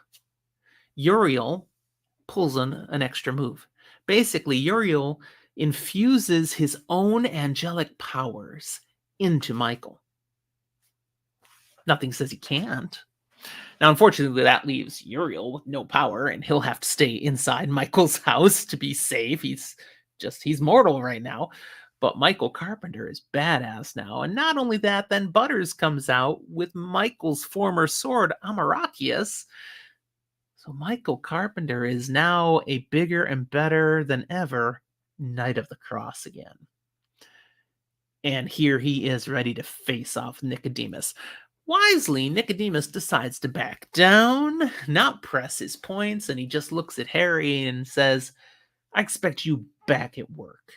Uriel pulls an extra move. Basically, Uriel infuses his own angelic powers into Michael. Nothing says he can't. Now, unfortunately, that leaves Uriel with no power, and he'll have to stay inside Michael's house to be safe. He's mortal right now. But Michael Carpenter is badass now. And not only that, then Butters comes out with Michael's former sword, Amarachius. So Michael Carpenter is now a bigger and better than ever Knight of the Cross again. And here he is ready to face off Nicodemus. Wisely, Nicodemus decides to back down, not press his points, and he just looks at Harry and says, I expect you back at work.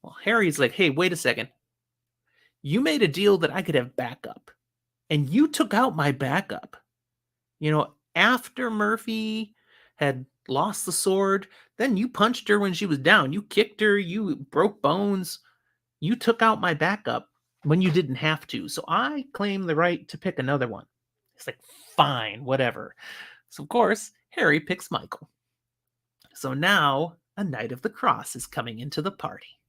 Well, Harry's like, hey, wait a second. You made a deal that I could have backup, and you took out my backup. After Murphy had lost the sword, then you punched her when she was down. You kicked her, you broke bones. You took out my backup when you didn't have to. So I claim the right to pick another one. It's like, fine, whatever. So, of course, Harry picks Michael. So now a Knight of the Cross is coming into the party.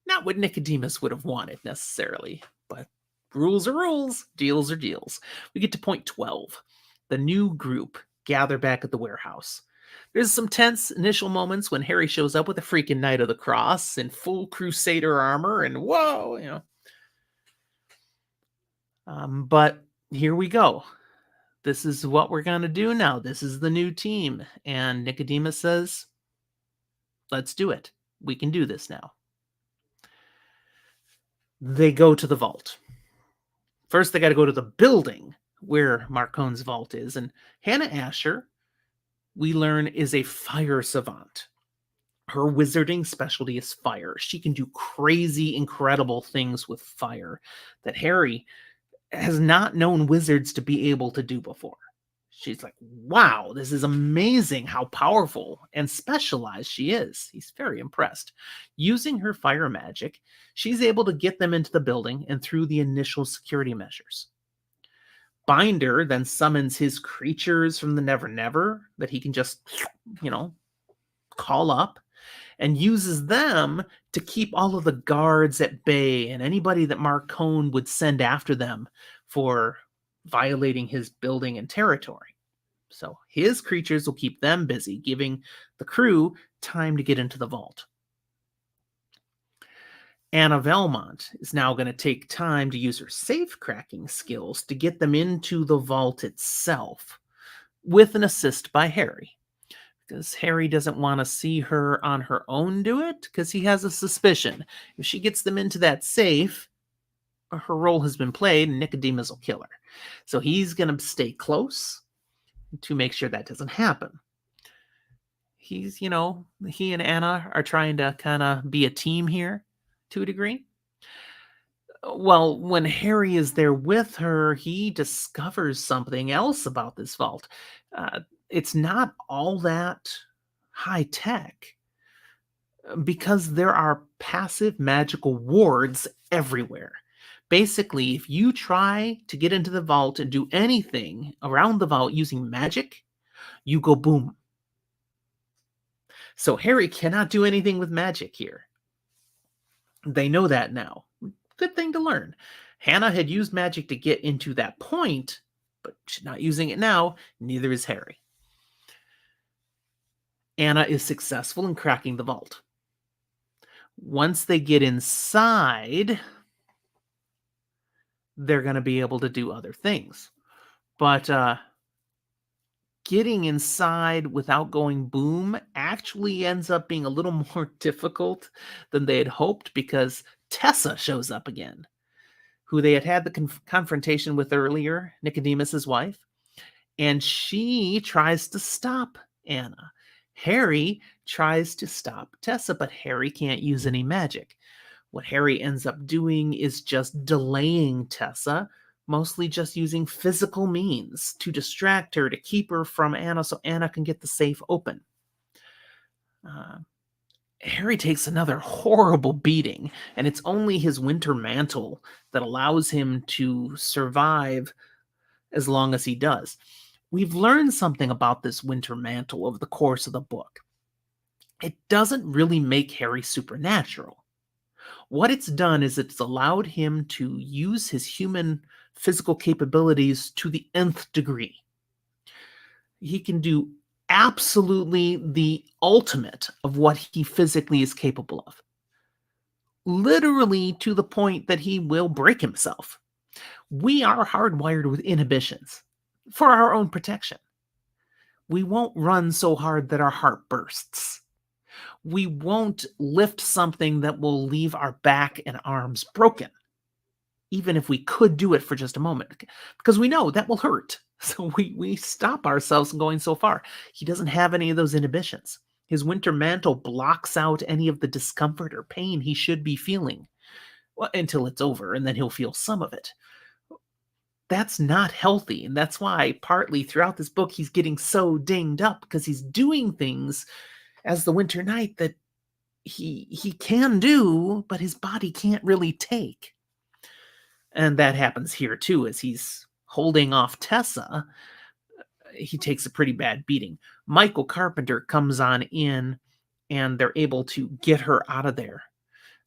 Not what Nicodemus would have wanted necessarily, but rules are rules, deals are deals. We get to point 12. The new group gather back at the warehouse. There's some tense initial moments when Harry shows up with a freaking Knight of the Cross in full Crusader armor, and whoa. But here we go. This is what we're going to do now. This is the new team. And Nicodemus says, let's do it. We can do this now. They go to the vault. First, they got to go to the building where Marcone's vault is. And Hannah Asher, we learn, is a fire savant. Her wizarding specialty is fire. She can do crazy, incredible things with fire that Harry has not known wizards to be able to do before. She's like, wow, this is amazing how powerful and specialized she is. He's very impressed. Using her fire magic, she's able to get them into the building and through the initial security measures. Binder then summons his creatures from the Never Never that he can just, call up, and uses them to keep all of the guards at bay and anybody that Marcone would send after them for violating his building and territory. So his creatures will keep them busy, giving the crew time to get into the vault. Anna Velmont is now going to take time to use her safe cracking skills to get them into the vault itself, with an assist by Harry. Because Harry doesn't want to see her on her own do it, because he has a suspicion. If she gets them into that safe, her role has been played and Nicodemus will kill her. So he's going to stay close to make sure that doesn't happen. He and Anna are trying to kind of be a team here to a degree. Well, when Harry is there with her, he discovers something else about this vault. It's not all that high tech because there are passive magical wards everywhere. Basically, if you try to get into the vault and do anything around the vault using magic, you go boom. So Harry cannot do anything with magic here. They know that now. Good thing to learn. Hannah had used magic to get into that point, but she's not using it now. Neither is Harry. Anna is successful in cracking the vault. Once they get inside, they're going to be able to do other things. But getting inside without going boom actually ends up being a little more difficult than they had hoped, because Tessa shows up again, who they had the confrontation with earlier, Nicodemus's wife, and she tries to stop Anna. Harry tries to stop Tessa, but Harry can't use any magic. What Harry ends up doing is just delaying Tessa, mostly just using physical means to distract her, to keep her from Anna so Anna can get the safe open. Harry takes another horrible beating, and it's only his Winter Mantle that allows him to survive as long as he does. We've learned something about this Winter Mantle over the course of the book. It doesn't really make Harry supernatural. What it's done is it's allowed him to use his human physical capabilities to the nth degree. He can do absolutely the ultimate of what he physically is capable of. Literally to the point that he will break himself. We are hardwired with inhibitions for our own protection. We won't run so hard that our heart bursts. We won't lift something that will leave our back and arms broken, even if we could do it for just a moment, because we know that will hurt. So we stop ourselves from going so far. He doesn't have any of those inhibitions. His Winter Mantle blocks out any of the discomfort or pain he should be feeling. Well, until it's over, and then he'll feel some of it. That's not healthy, and that's why partly throughout this book he's getting so dinged up because he's doing things as the Winter Knight that he can do, but his body can't really take. And that happens here too, as he's holding off Tessa. He takes a pretty bad beating. Michael Carpenter comes on in, and they're able to get her out of there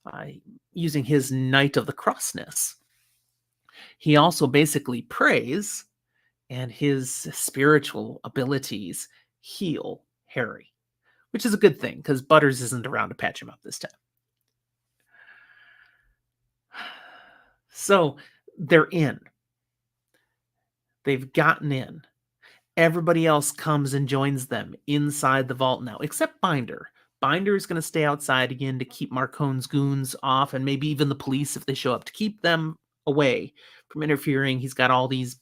uh, using his Knight of the Crossness. He also basically prays, and his spiritual abilities heal Harry, which is a good thing because Butters isn't around to patch him up this time. So they're in. They've gotten in. Everybody else comes and joins them inside the vault now, except Binder. Binder is going to stay outside again to keep Marcone's goons off, and maybe even the police if they show up, to keep them away from interfering. He's got all these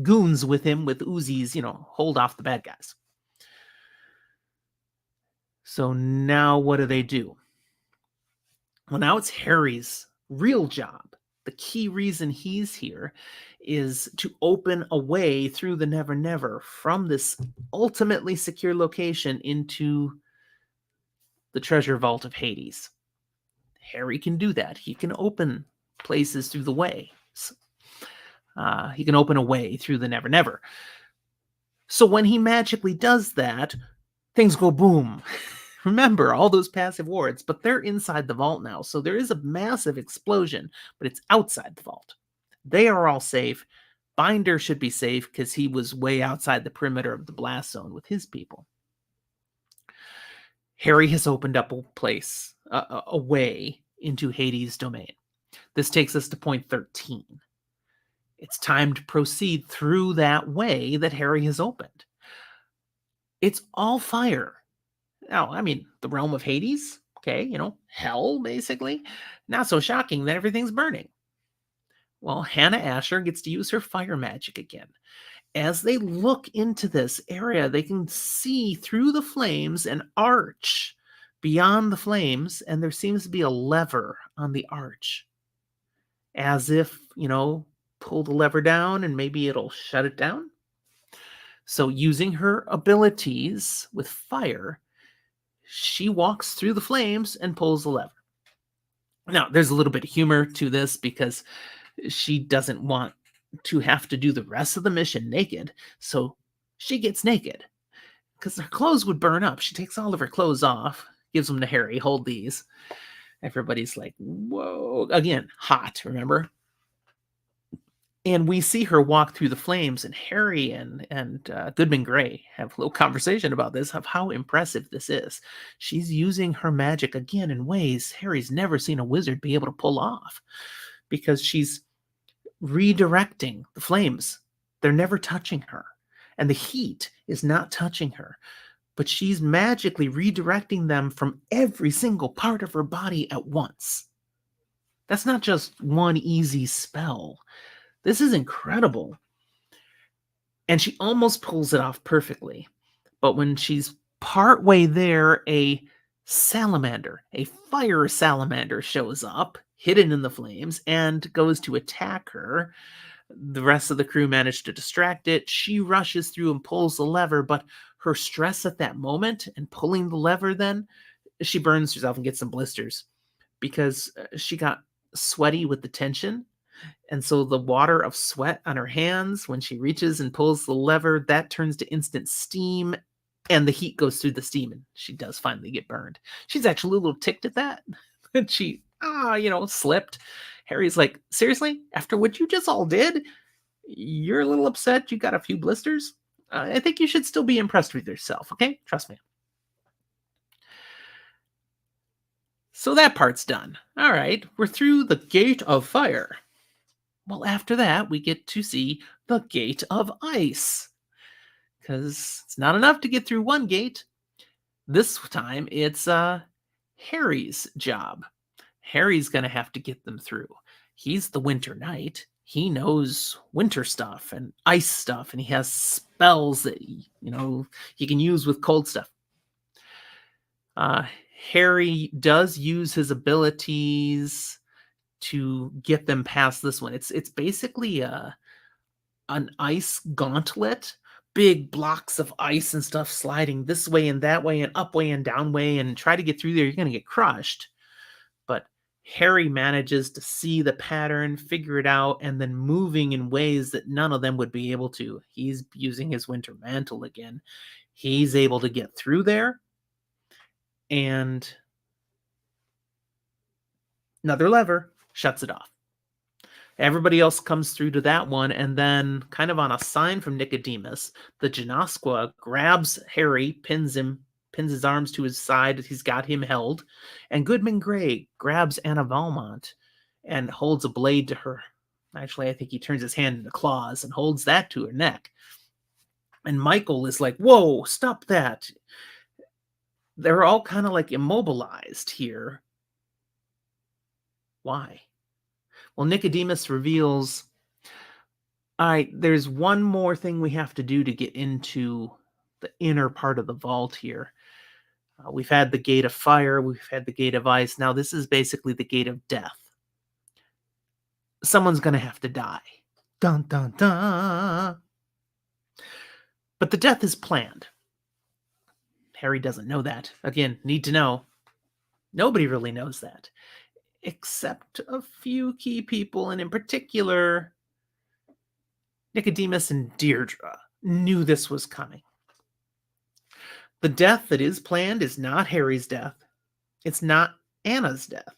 goons with him with Uzis, hold off the bad guys. So now what do? Well, now it's Harry's real job. The key reason he's here is to open a way through the Never Never from this ultimately secure location into the treasure vault of Hades. Harry can do that. He can open places through the way. He can open a way through the Never Never. So when he magically does that, things go boom. Remember all those passive wards, but they're inside the vault now. So there is a massive explosion, but it's outside the vault. They are all safe. Binder should be safe because he was way outside the perimeter of the blast zone with his people. Harry has opened up a place, a way into Hades' domain. This takes us to point 13. It's time to proceed through that way that Harry has opened. It's all fire. Now, I mean, the realm of Hades, okay, hell, basically. Not so shocking that everything's burning. Well, Hannah Asher gets to use her fire magic again. As they look into this area, they can see through the flames an arch beyond the flames, and there seems to be a lever on the arch. As if, pull the lever down and maybe it'll shut it down. So using her abilities with fire, she walks through the flames and pulls the lever. Now, there's a little bit of humor to this because she doesn't want to have to do the rest of the mission naked, so she gets naked because her clothes would burn up. She takes all of her clothes off, gives them to Harry. Hold these. Everybody's like, whoa. Again, hot, remember? And we see her walk through the flames, and Harry and Goodman Gray have a little conversation about this, of how impressive this is. She's using her magic again in ways Harry's never seen a wizard be able to pull off, because she's redirecting the flames. They're never touching her, and the heat is not touching her, but she's magically redirecting them from every single part of her body at once. That's not just one easy spell. This is incredible. And she almost pulls it off perfectly. But when she's partway there, a salamander, a fire salamander, shows up, hidden in the flames, and goes to attack her. The rest of the crew manage to distract it. She rushes through and pulls the lever, but her stress at that moment and pulling the lever, then she burns herself and gets some blisters because she got sweaty with the tension. And so the water of sweat on her hands, when she reaches and pulls the lever, that turns to instant steam, and the heat goes through the steam, and she does finally get burned. She's actually a little ticked at that. And she, slipped. Harry's like, seriously? After what you just all did? You're a little upset you got a few blisters? I think you should still be impressed with yourself, okay? Trust me. So that part's done. All right, we're through the Gate of Fire. Well, after that, we get to see the Gate of Ice. Because it's not enough to get through one gate. This time, it's Harry's job. Harry's going to have to get them through. He's the Winter Knight. He knows winter stuff and ice stuff, and he has spells that, he can use with cold stuff. Harry does use his abilities to get them past this one. It's basically an ice gauntlet, big blocks of ice and stuff sliding this way and that way and up way and down way, and try to get through there, you're going to get crushed. But Harry manages to see the pattern, figure it out, and then moving in ways that none of them would be able to. He's using his Winter Mantle again. He's able to get through there, and another lever shuts it off. Everybody else comes through to that one, and then, kind of on a sign from Nicodemus, the Genasqua grabs Harry, pins his arms to his side. He's got him held, and Goodman Gray grabs Anna Valmont and holds a blade to her. Actually, I think he turns his hand into claws and holds that to her neck. And Michael is like, "Whoa, stop that!" They're all kind of like immobilized here. Why? Well, Nicodemus reveals, all right, there's one more thing we have to do to get into the inner part of the vault here. We've had the gate of fire, we've had the gate of ice. Now this is basically the gate of death. Someone's going to have to die. Dun, dun, dun. But the death is planned. Harry doesn't know that. Again, need to know. Nobody really knows that, except a few key people, and in particular, Nicodemus and Deirdre knew this was coming. The death that is planned is not Harry's death. It's not Anna's death.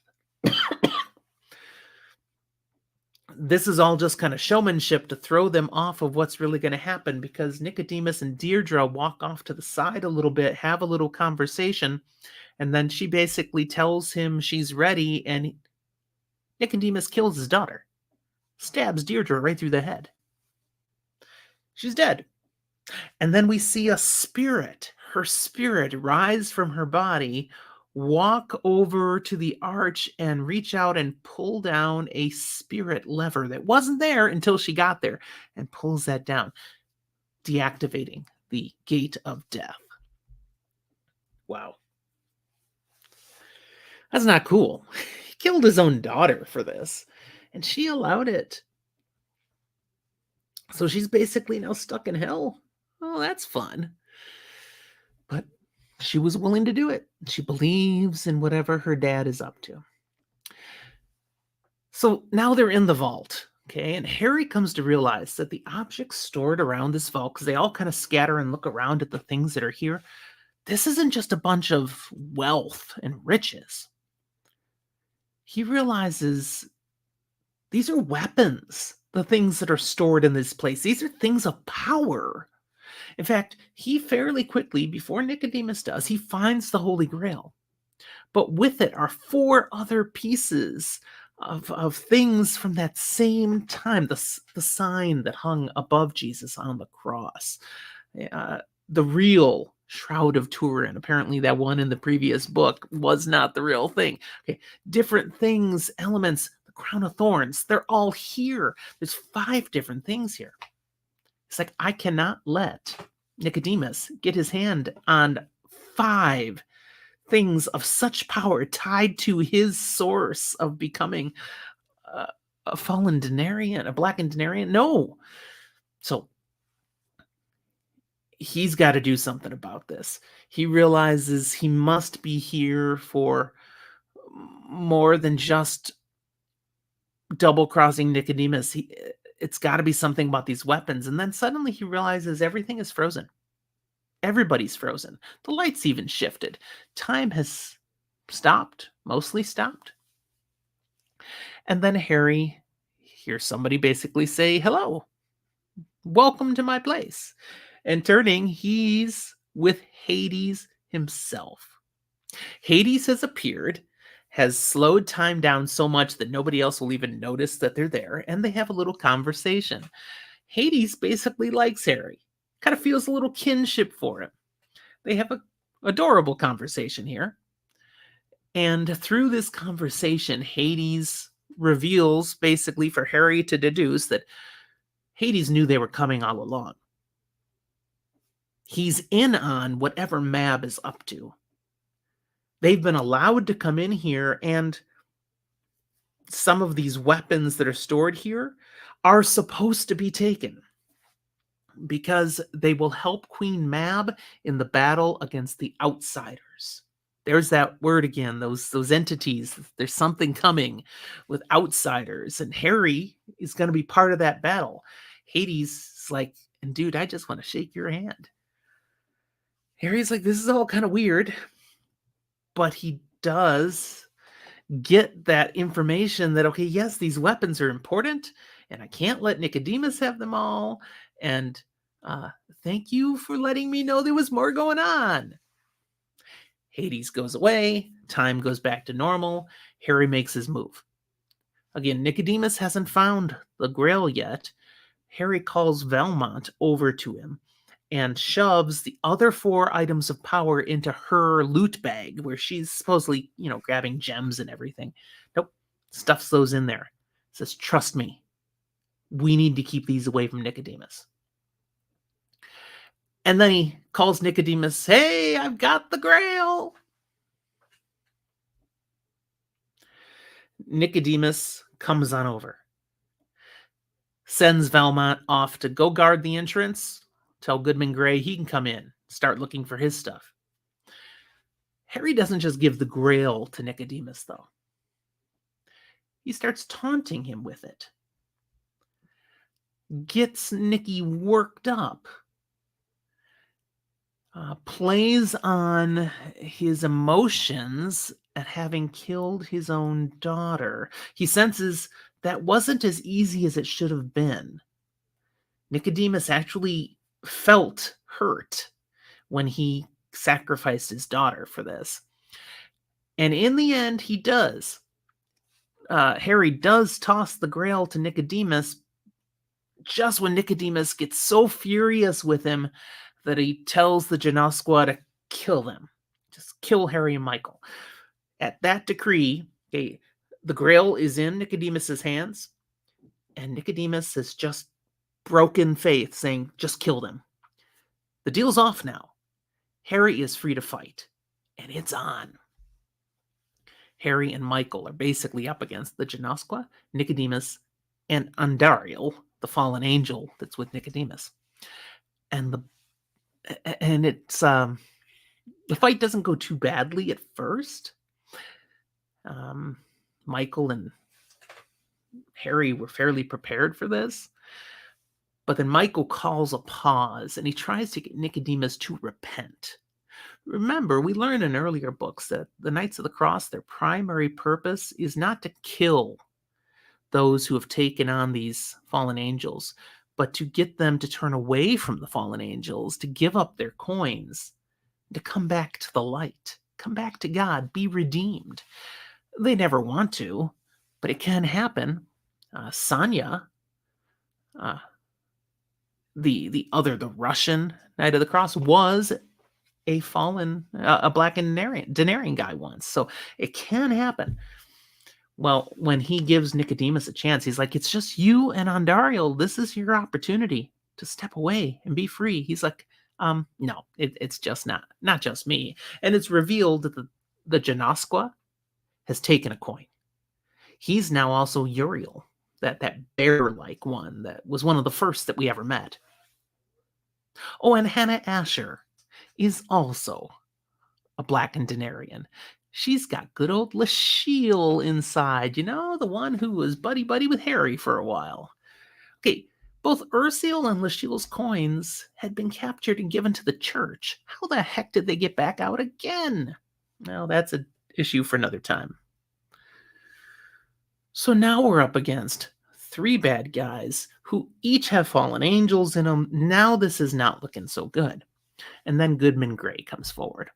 This is all just kind of showmanship to throw them off of what's really going to happen, because Nicodemus and Deirdre walk off to the side a little bit, have a little conversation, and then she basically tells him she's ready, and Nicodemus kills his daughter, stabs Deirdre right through the head. She's dead. And then we see a spirit, her spirit, rise from her body, walk over to the arch and reach out and pull down a spirit lever that wasn't there until she got there, and pulls that down, deactivating the gate of death. Wow. That's not cool. He killed his own daughter for this, and she allowed it. So she's basically now stuck in hell. Oh, that's fun. But she was willing to do it. She believes in whatever her dad is up to. So now they're in the vault, okay? And Harry comes to realize that the objects stored around this vault, because they all kind of scatter and look around at the things that are here, this isn't just a bunch of wealth and riches. He realizes these are weapons, the things that are stored in this place. These are things of power. In fact, he fairly quickly, before Nicodemus does, he finds the Holy Grail. But with it are 4 other pieces of things from that same time. The sign that hung above Jesus on the cross. The real Shroud of Turin. Apparently that one in the previous book was not the real thing. Okay, different things, elements, the crown of thorns, they're all here. There's 5 different things here. It's like, I cannot let Nicodemus get his hand on 5 things of such power tied to his source of becoming a fallen Denarian, a blackened Denarian. No. So he's got to do something about this. He realizes he must be here for more than just double-crossing Nicodemus. It's got to be something about these weapons. And then suddenly he realizes everything is frozen. Everybody's frozen. The lights even shifted. Time has stopped, mostly stopped. And then Harry hears somebody basically say, "Hello, welcome to my place." And turning, he's with Hades himself. Hades has appeared, has slowed time down so much that nobody else will even notice that they're there, and they have a little conversation. Hades basically likes Harry, kind of feels a little kinship for him. They have an adorable conversation here. And through this conversation, Hades reveals, basically for Harry to deduce, that Hades knew they were coming all along. He's in on whatever Mab is up to. They've been allowed to come in here, and some of these weapons that are stored here are supposed to be taken because they will help Queen Mab in the battle against the outsiders. There's that word again, those entities. There's something coming with outsiders, and Harry is going to be part of that battle. Hades is like, and dude, I just want to shake your hand. Harry's like, this is all kind of weird, but he does get that information that, okay, yes, these weapons are important, and I can't let Nicodemus have them all. And uh, thank you for letting me know there was more going on. Hades goes away. Time goes back to normal. Harry makes his move. Again, Nicodemus hasn't found the Grail yet. Harry calls Valmont over to him and shoves the other 4 items of power into her loot bag where she's supposedly, grabbing gems and everything. Nope. Stuffs those in there. Says, trust me. We need to keep these away from Nicodemus. And then he calls Nicodemus, hey, I've got the Grail. Nicodemus comes on over. Sends Valmont off to go guard the entrance. Tell Goodman Gray he can come in, start looking for his stuff. Harry doesn't just give the Grail to Nicodemus, though. He starts taunting him with it. Gets Nicky worked up. Plays on his emotions at having killed his own daughter. He senses that wasn't as easy as it should have been. Nicodemus actually felt hurt when he sacrificed his daughter for this. And in the end, he does. Harry does toss the Grail to Nicodemus just when Nicodemus gets so furious with him that he tells the Genosqua to kill them. Just kill Harry and Michael. At that decree, the Grail is in Nicodemus's hands, and Nicodemus has just broken faith, saying, just kill them. The deal's off now. Harry is free to fight, and it's on. Harry and Michael are basically up against the Genosqua, Nicodemus, and Andariel, the fallen angel that's with Nicodemus. And it's the fight doesn't go too badly at first. Michael and Harry were fairly prepared for this. But then Michael calls a pause, and he tries to get Nicodemus to repent. Remember, we learned in earlier books that the Knights of the Cross, their primary purpose is not to kill those who have taken on these fallen angels, but to get them to turn away from the fallen angels, to give up their coins, to come back to the light, come back to God, be redeemed. They never want to, but it can happen. Sonya, the Russian Knight of the Cross, was a fallen, a black and Denarian guy once. So it can happen. Well, when he gives Nicodemus a chance, he's like, it's just you and Andariel. This is your opportunity to step away and be free. He's like, no, it's just not just me. And it's revealed that the Genosqua has taken a coin. He's now also Uriel, that bear-like one that was one of the first that we ever met. Oh, and Hannah Asher is also a black and Denarian. She's got good old Lashiel inside, the one who was buddy-buddy with Harry for a while. Okay, both Ursil and Lashiel's coins had been captured and given to the church. How the heck did they get back out again? Well, that's an issue for another time. So now we're up against 3 bad guys who each have fallen angels in them. Now this is not looking so good. And then Goodman Gray comes forward.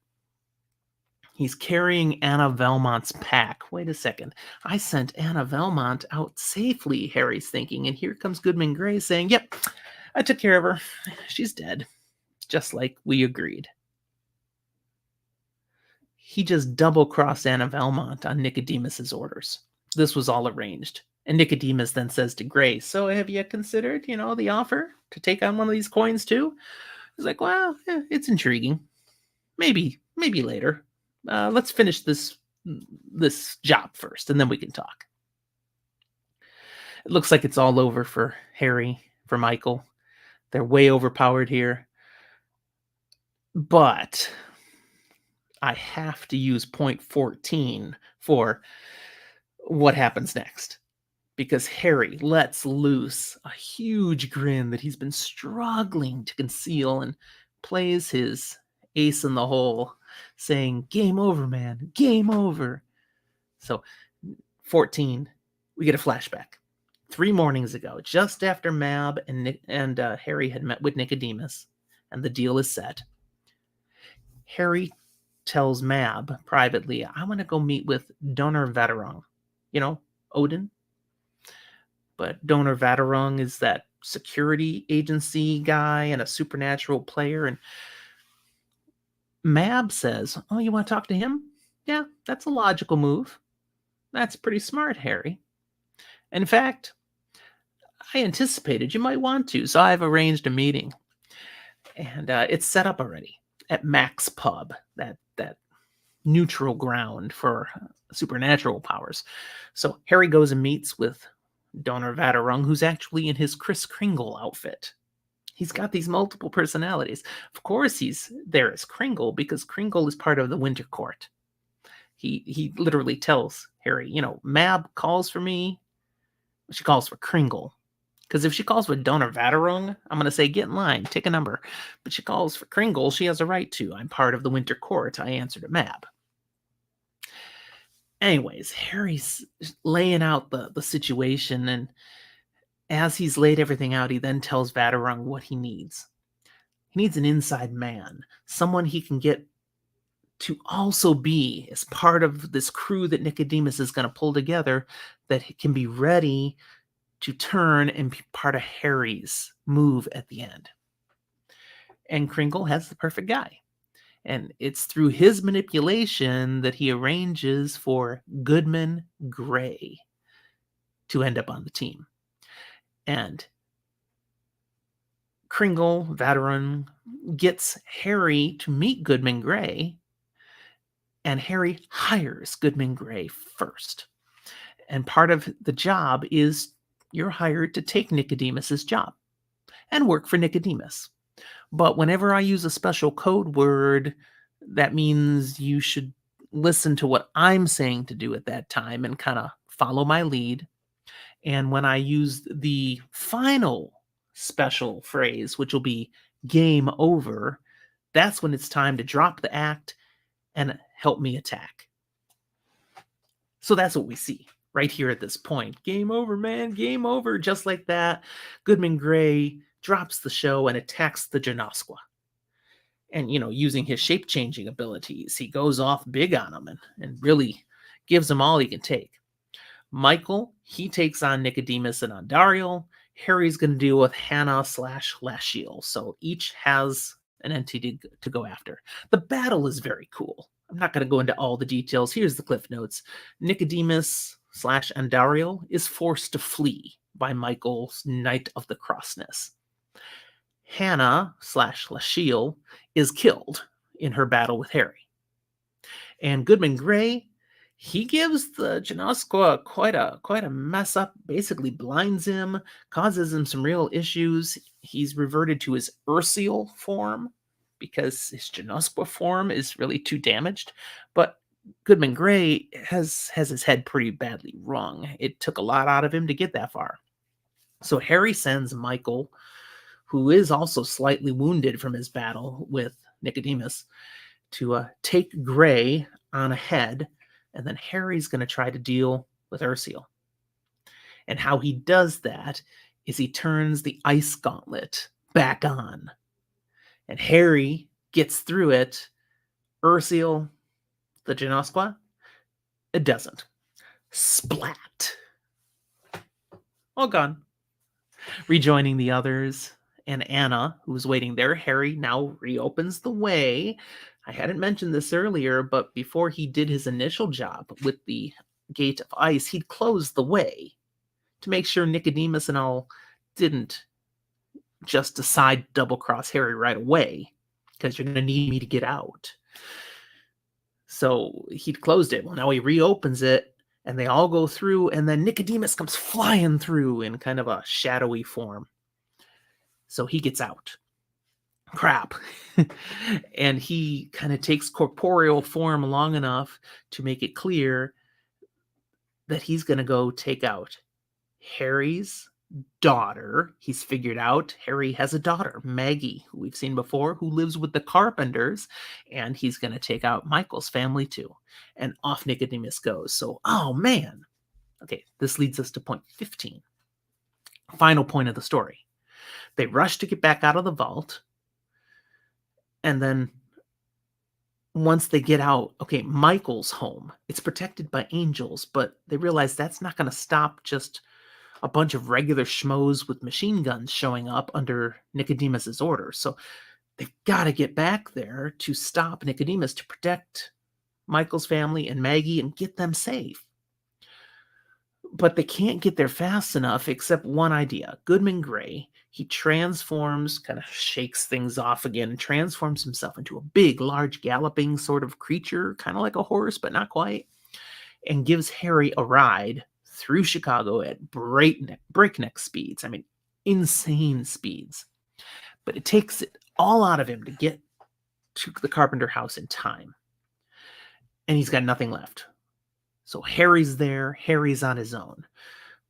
He's carrying Anna Valmont's pack. Wait a second. I sent Anna Valmont out safely, Harry's thinking. And here comes Goodman Gray saying, yep, I took care of her. She's dead. Just like we agreed. He just double-crossed Anna Valmont on Nicodemus's orders. This was all arranged. And Nicodemus then says to Gray, so have you considered, the offer to take on one of these coins too? He's like, well, it's intriguing. Maybe later. Let's finish this job first, and then we can talk. It looks like it's all over for Harry, for Michael. They're way overpowered here. But I have to use point 14 for what happens next. Because Harry lets loose a huge grin that he's been struggling to conceal and plays his ace in the hole, saying, "Game over, man, game over." So, 14, we get a flashback. 3 mornings ago, just after Mab and Harry had met with Nicodemus, and the deal is set, Harry tells Mab privately, "I want to go meet with Donor Vaterung." You know, Odin? But Donor Vaterung is that security agency guy and a supernatural player. And Mab says, "Oh, you want to talk to him? Yeah, that's a logical move. That's pretty smart, Harry. In fact, I anticipated you might want to, so I've arranged a meeting." And it's set up already at Mac's Pub, that neutral ground for supernatural powers. So Harry goes and meets with Donor Vaterung, who's actually in his Kris Kringle outfit. He's got these multiple personalities. Of course, he's there as Kringle because Kringle is part of the Winter Court. He literally tells Harry, Mab calls for me. She calls for Kringle. Because if she calls for Donor Vaterung, I'm going to say, get in line, take a number. But she calls for Kringle, she has a right to. I'm part of the Winter Court. I answer to Mab. Anyways, Harry's laying out the situation, and as he's laid everything out, he then tells Vaterung what he needs. He needs an inside man, someone he can get to also be as part of this crew that Nicodemus is going to pull together, that can be ready to turn and be part of Harry's move at the end. And Kringle has the perfect guy. And it's through his manipulation that he arranges for Goodman Gray to end up on the team. And Kringle, Vaterung, gets Harry to meet Goodman Gray, and Harry hires Goodman Gray first. And part of the job is you're hired to take Nicodemus's job and work for Nicodemus. But whenever I use a special code word, that means you should listen to what I'm saying to do at that time and kind of follow my lead. And when I use the final special phrase, which will be game over, that's when it's time to drop the act and help me attack. So that's what we see right here at this point. Game over, man, game over. Just like that, Goodman Gray drops the show and attacks the Janoskwa. And, using his shape-changing abilities, he goes off big on him and really gives him all he can take. Michael, he takes on Nicodemus and Andariel. Harry's going to deal with Hannah/Lashiel. So each has an entity to go after. The battle is very cool. I'm not going to go into all the details. Here's the cliff notes. Nicodemus/Andariel is forced to flee by Michael's Knight of the Crossness. Hannah/Lashiel is killed in her battle with Harry. And Goodman Gray, he gives the Janoskwa quite a mess up, basically blinds him, causes him some real issues. He's reverted to his Ursiel form because his Janoskwa form is really too damaged. But Goodman Gray has his head pretty badly wrung. It took a lot out of him to get that far. So Harry sends Michael, who is also slightly wounded from his battle with Nicodemus, to take Gray on ahead, and then Harry's going to try to deal with Ursiel. And how he does that is he turns the ice gauntlet back on. And Harry gets through it. Ursiel, the Janoskwa, it doesn't. Splat. All gone. Rejoining the others and Anna, who's waiting there, Harry now reopens the way. I hadn't mentioned this earlier, but before he did his initial job with the Gate of Ice, he'd closed the way to make sure Nicodemus and all didn't just decide to double-cross Harry right away, because you're going to need me to get out. So he'd closed it. Well, now he reopens it, And they all go through, and then Nicodemus comes flying through in kind of a shadowy form. So he gets out. Crap. And he kind of takes corporeal form long enough to make it clear that he's going to go take out Harry's daughter. He's figured out Harry has a daughter, Maggie, who we've seen before, who lives with the Carpenters, and he's going to take out Michael's family too. And off Nicodemus goes. So, oh man. Okay, this leads us to point 15. Final point of the story. They rush to get back out of the vault, and then once they get out, okay, Michael's home. It's protected by angels, but they realize that's not going to stop just a bunch of regular schmoes with machine guns showing up under Nicodemus's orders. So they've got to get back there to stop Nicodemus, to protect Michael's family and Maggie and get them safe. But they can't get there fast enough, except one idea. Goodman Gray, he transforms, kind of shakes things off again, and transforms himself into a big, large, galloping sort of creature, kind of like a horse, but not quite, and gives Harry a ride through Chicago at breakneck speeds. I mean, insane speeds. But it takes it all out of him to get to the Carpenter house in time. And he's got nothing left. So Harry's there. Harry's on his own.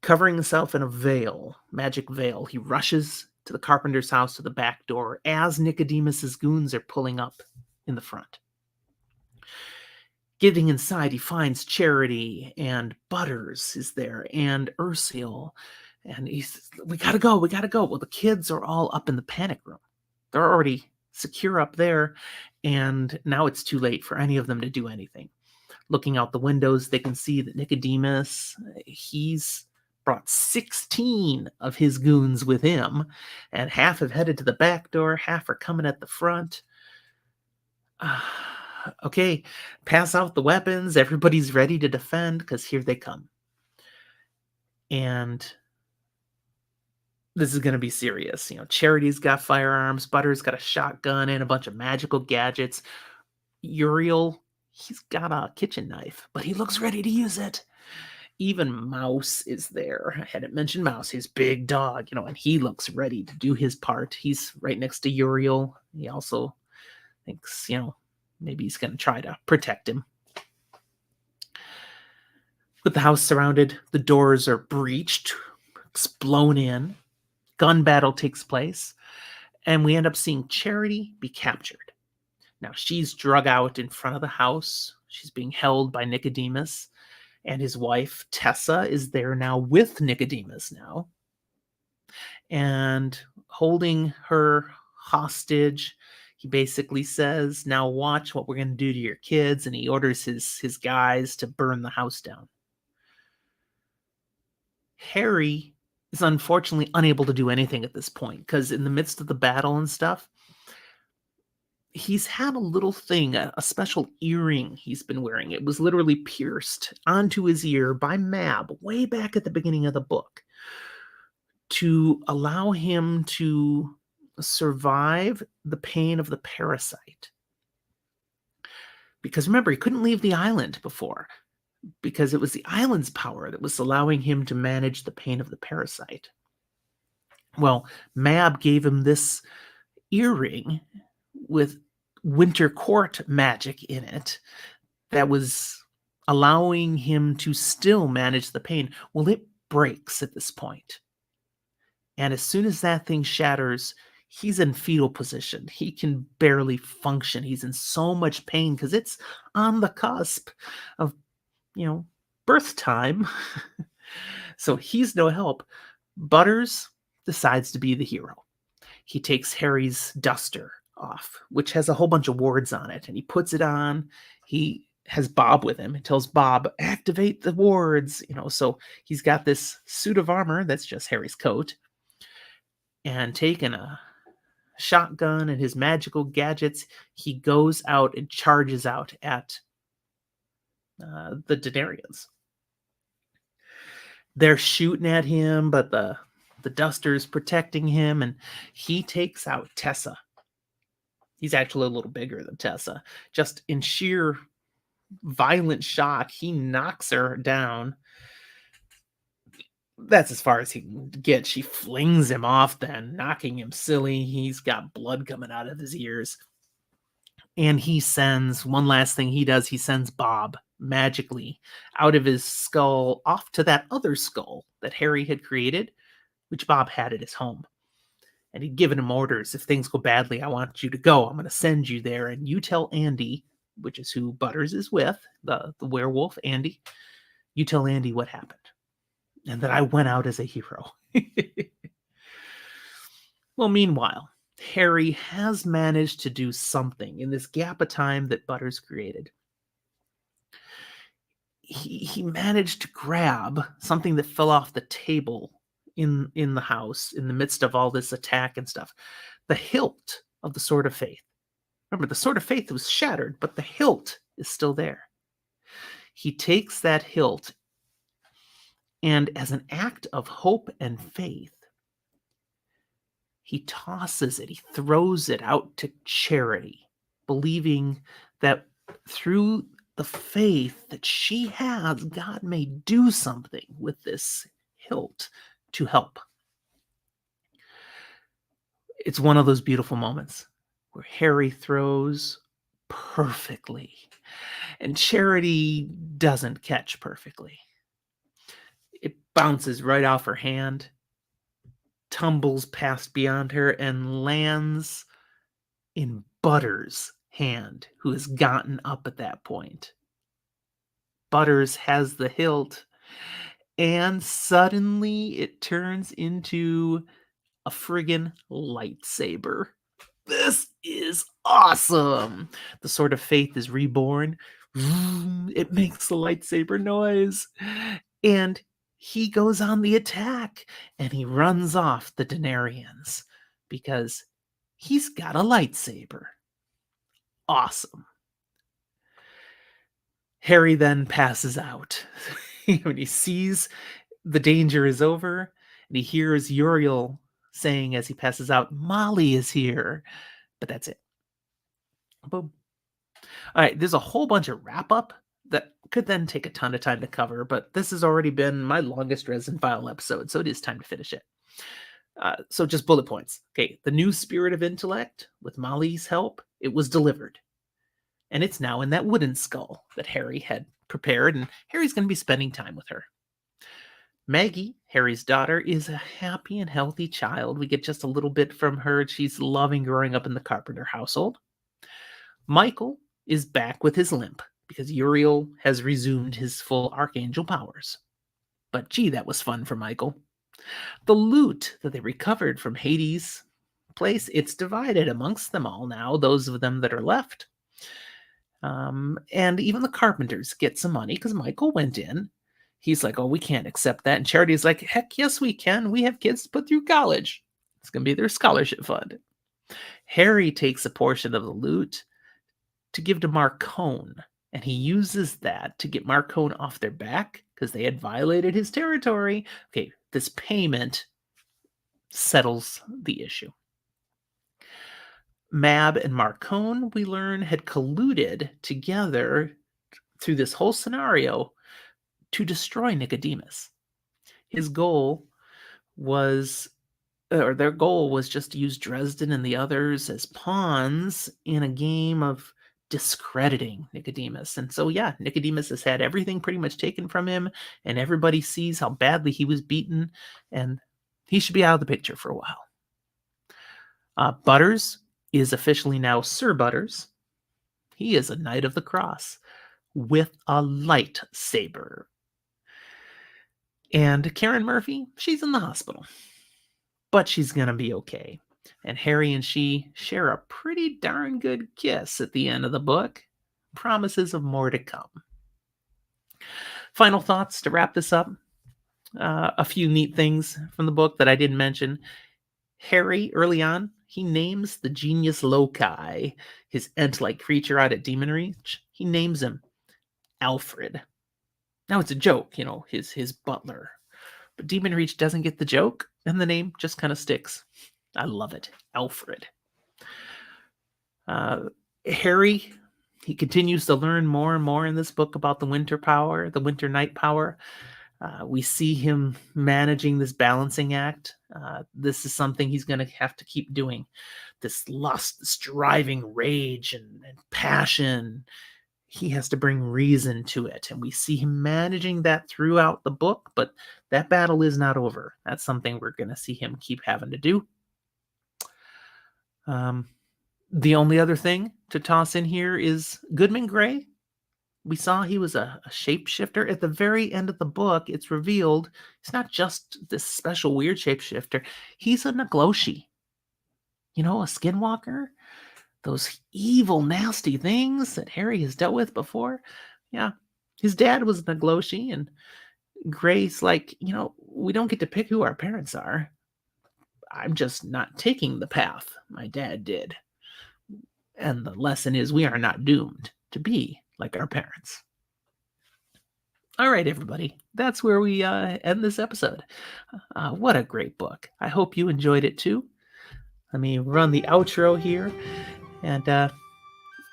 Covering himself in a veil, magic veil, he rushes to the Carpenter's house to the back door as Nicodemus's goons are pulling up in the front. Getting inside, he finds Charity, and Butters is there, and Ursule. And he's, we gotta go. Well, the kids are all up in the panic room. They're already secure up there, and now it's too late for any of them to do anything. Looking out the windows, they can see that Nicodemus, he's brought 16 of his goons with him, and half have headed to the back door, half are coming at the front. Okay, pass out the weapons. Everybody's ready to defend, because here they come. And this is going to be serious. You know, Charity's got firearms, Butter's got a shotgun and a bunch of magical gadgets. Uriel, he's got a kitchen knife, but he looks ready to use it. Even Mouse is there. I hadn't mentioned Mouse, his big dog, you know, and he looks ready to do his part. He's right next to Uriel. He also thinks, you know, maybe he's going to try to protect him. With the house surrounded, the doors are breached, it's blown in. Gun battle takes place, and we end up seeing Charity be captured. Now, she's drug out in front of the house. She's being held by Nicodemus, and his wife, Tessa, is there now with Nicodemus now, and holding her hostage. He basically says, now watch what we're going to do to your kids, and he orders his guys to burn the house down. Harry is unfortunately unable to do anything at this point, because in the midst of the battle and stuff, he's had a little thing, a special earring he's been wearing. It was literally pierced onto his ear by Mab way back at the beginning of the book to allow him to survive the pain of the parasite. Because remember, he couldn't leave the island before, because it was the island's power that was allowing him to manage the pain of the parasite. Well, Mab gave him this earring with Winter Court magic in it that was allowing him to still manage the pain. Well, it breaks at this point. And as soon as that thing shatters, he's in fetal position. He can barely function. He's in so much pain because it's on the cusp of, you know, birth time. So he's no help. Butters decides to be the hero. He takes Harry's duster off, which has a whole bunch of wards on it, and he puts it on. He has Bob with him and tells Bob, activate the wards, you know. So he's got this suit of armor that's just Harry's coat, and taking a shotgun and his magical gadgets, he goes out and charges out at the Denarians. They're shooting at him, but the duster's protecting him, and he takes out Tessa. He's actually a little bigger than Tessa, just in sheer violent shock, he knocks her down. That's as far as he can get. She flings him off then, knocking him silly. He's got blood coming out of his ears. And he sends one last thing he does. He sends Bob magically out of his skull off to that other skull that Harry had created, which Bob had at his home. And he'd given him orders. If things go badly, I want you to go. I'm going to send you there. And you tell Andy, which is who Butters is with, the werewolf, Andy. You tell Andy what happened. And that I went out as a hero. Well, meanwhile, Harry has managed to do something in this gap of time that Butters created. He managed to grab something that fell off the table in the house in the midst of all this attack and stuff. The hilt of the Sword of Faith. Remember, the Sword of Faith was shattered, but the hilt is still there. He takes that hilt, and as an act of hope and faith, he tosses it, he throws it out to Charity, believing that through the faith that she has, God may do something with this hilt to help. It's one of those beautiful moments where Harry throws perfectly, and Charity doesn't catch perfectly. It bounces right off her hand, tumbles past beyond her, and lands in Butters' hand, who has gotten up at that point. Butters has the hilt, and suddenly it turns into a friggin' lightsaber. This is awesome! The Sword of Faith is reborn. It makes the lightsaber noise. And he goes on the attack, and he runs off the Denarians because he's got a lightsaber. Awesome. Harry then passes out when he sees the danger is over, and he hears Uriel saying as he passes out, "Molly is here." But that's it. Boom. All right, there's a whole bunch of wrap up that could then take a ton of time to cover, but this has already been my longest Dresden File episode, so it is time to finish it. So just bullet points. Okay, the new Spirit of Intellect, with Molly's help, it was delivered. And it's now in that wooden skull that Harry had prepared, and Harry's going to be spending time with her. Maggie, Harry's daughter, is a happy and healthy child. We get just a little bit from her. She's loving growing up in the Carpenter household. Michael is back with his limp because Uriel has resumed his full archangel powers. But gee, that was fun for Michael. The loot that they recovered from Hades' place, it's divided amongst them all now, those of them that are left. And even the Carpenters get some money because Michael went in. He's like, "Oh, we can't accept that." And Charity's like, "Heck yes, we can. We have kids to put through college. It's going to be their scholarship fund." Harry takes a portion of the loot to give to Marcone, and he uses that to get Marcone off their back because they had violated his territory. Okay, this payment settles the issue. Mab and Marcone, we learn, had colluded together through this whole scenario to destroy Nicodemus. His goal was, or their goal was just to use Dresden and the others as pawns in a game of discrediting Nicodemus. And so, yeah, Nicodemus has had everything pretty much taken from him, and everybody sees how badly he was beaten, and he should be out of the picture for a while. Butters is officially now Sir Butters. He is a Knight of the Cross with a lightsaber. And Karen Murphy, she's in the hospital, but she's going to be okay. And Harry and she share a pretty darn good kiss at the end of the book. Promises of more to come. Final thoughts to wrap this up. A few neat things from the book that I didn't mention. Harry, early on, he names the genius loci, his ent-like creature out at Demon Reach. He names him Alfred. Now it's a joke, his butler. But Demon Reach doesn't get the joke, and the name just kind of sticks. I love it. Alfred. Harry, He continues to learn more and more in this book about the winter night power. We see him managing this balancing act. This is something he's going to have to keep doing. This lust, this driving rage and passion. He has to bring reason to it. And we see him managing that throughout the book, but that battle is not over. That's something we're going to see him keep having to do. The only other thing to toss in here is Goodman Gray. We saw he was a shapeshifter. At the very end of the book, it's revealed he's not just this special weird shapeshifter. He's a Nagloshi. A skinwalker. Those evil, nasty things that Harry has dealt with before. Yeah, his dad was a Nagloshi, and Gray's like, we don't get to pick who our parents are. I'm just not taking the path my dad did. And the lesson is we are not doomed to be like our parents. All right, everybody. That's where we end this episode. What a great book. I hope you enjoyed it too. Let me run the outro here. And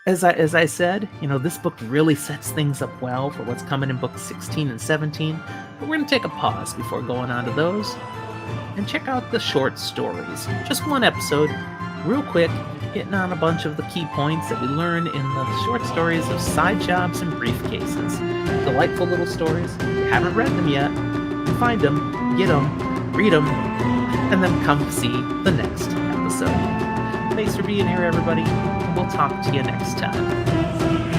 as I said, this book really sets things up well for what's coming in books 16 and 17. But we're going to take a pause before going on to those and check out the short stories. Just one episode, real quick, hitting on a bunch of the key points that we learn in the short stories of Side Jobs and Briefcases. Delightful little stories. If you haven't read them yet, find them, get them, read them, and then come see the next episode. Thanks for being here, everybody, and we'll talk to you next time.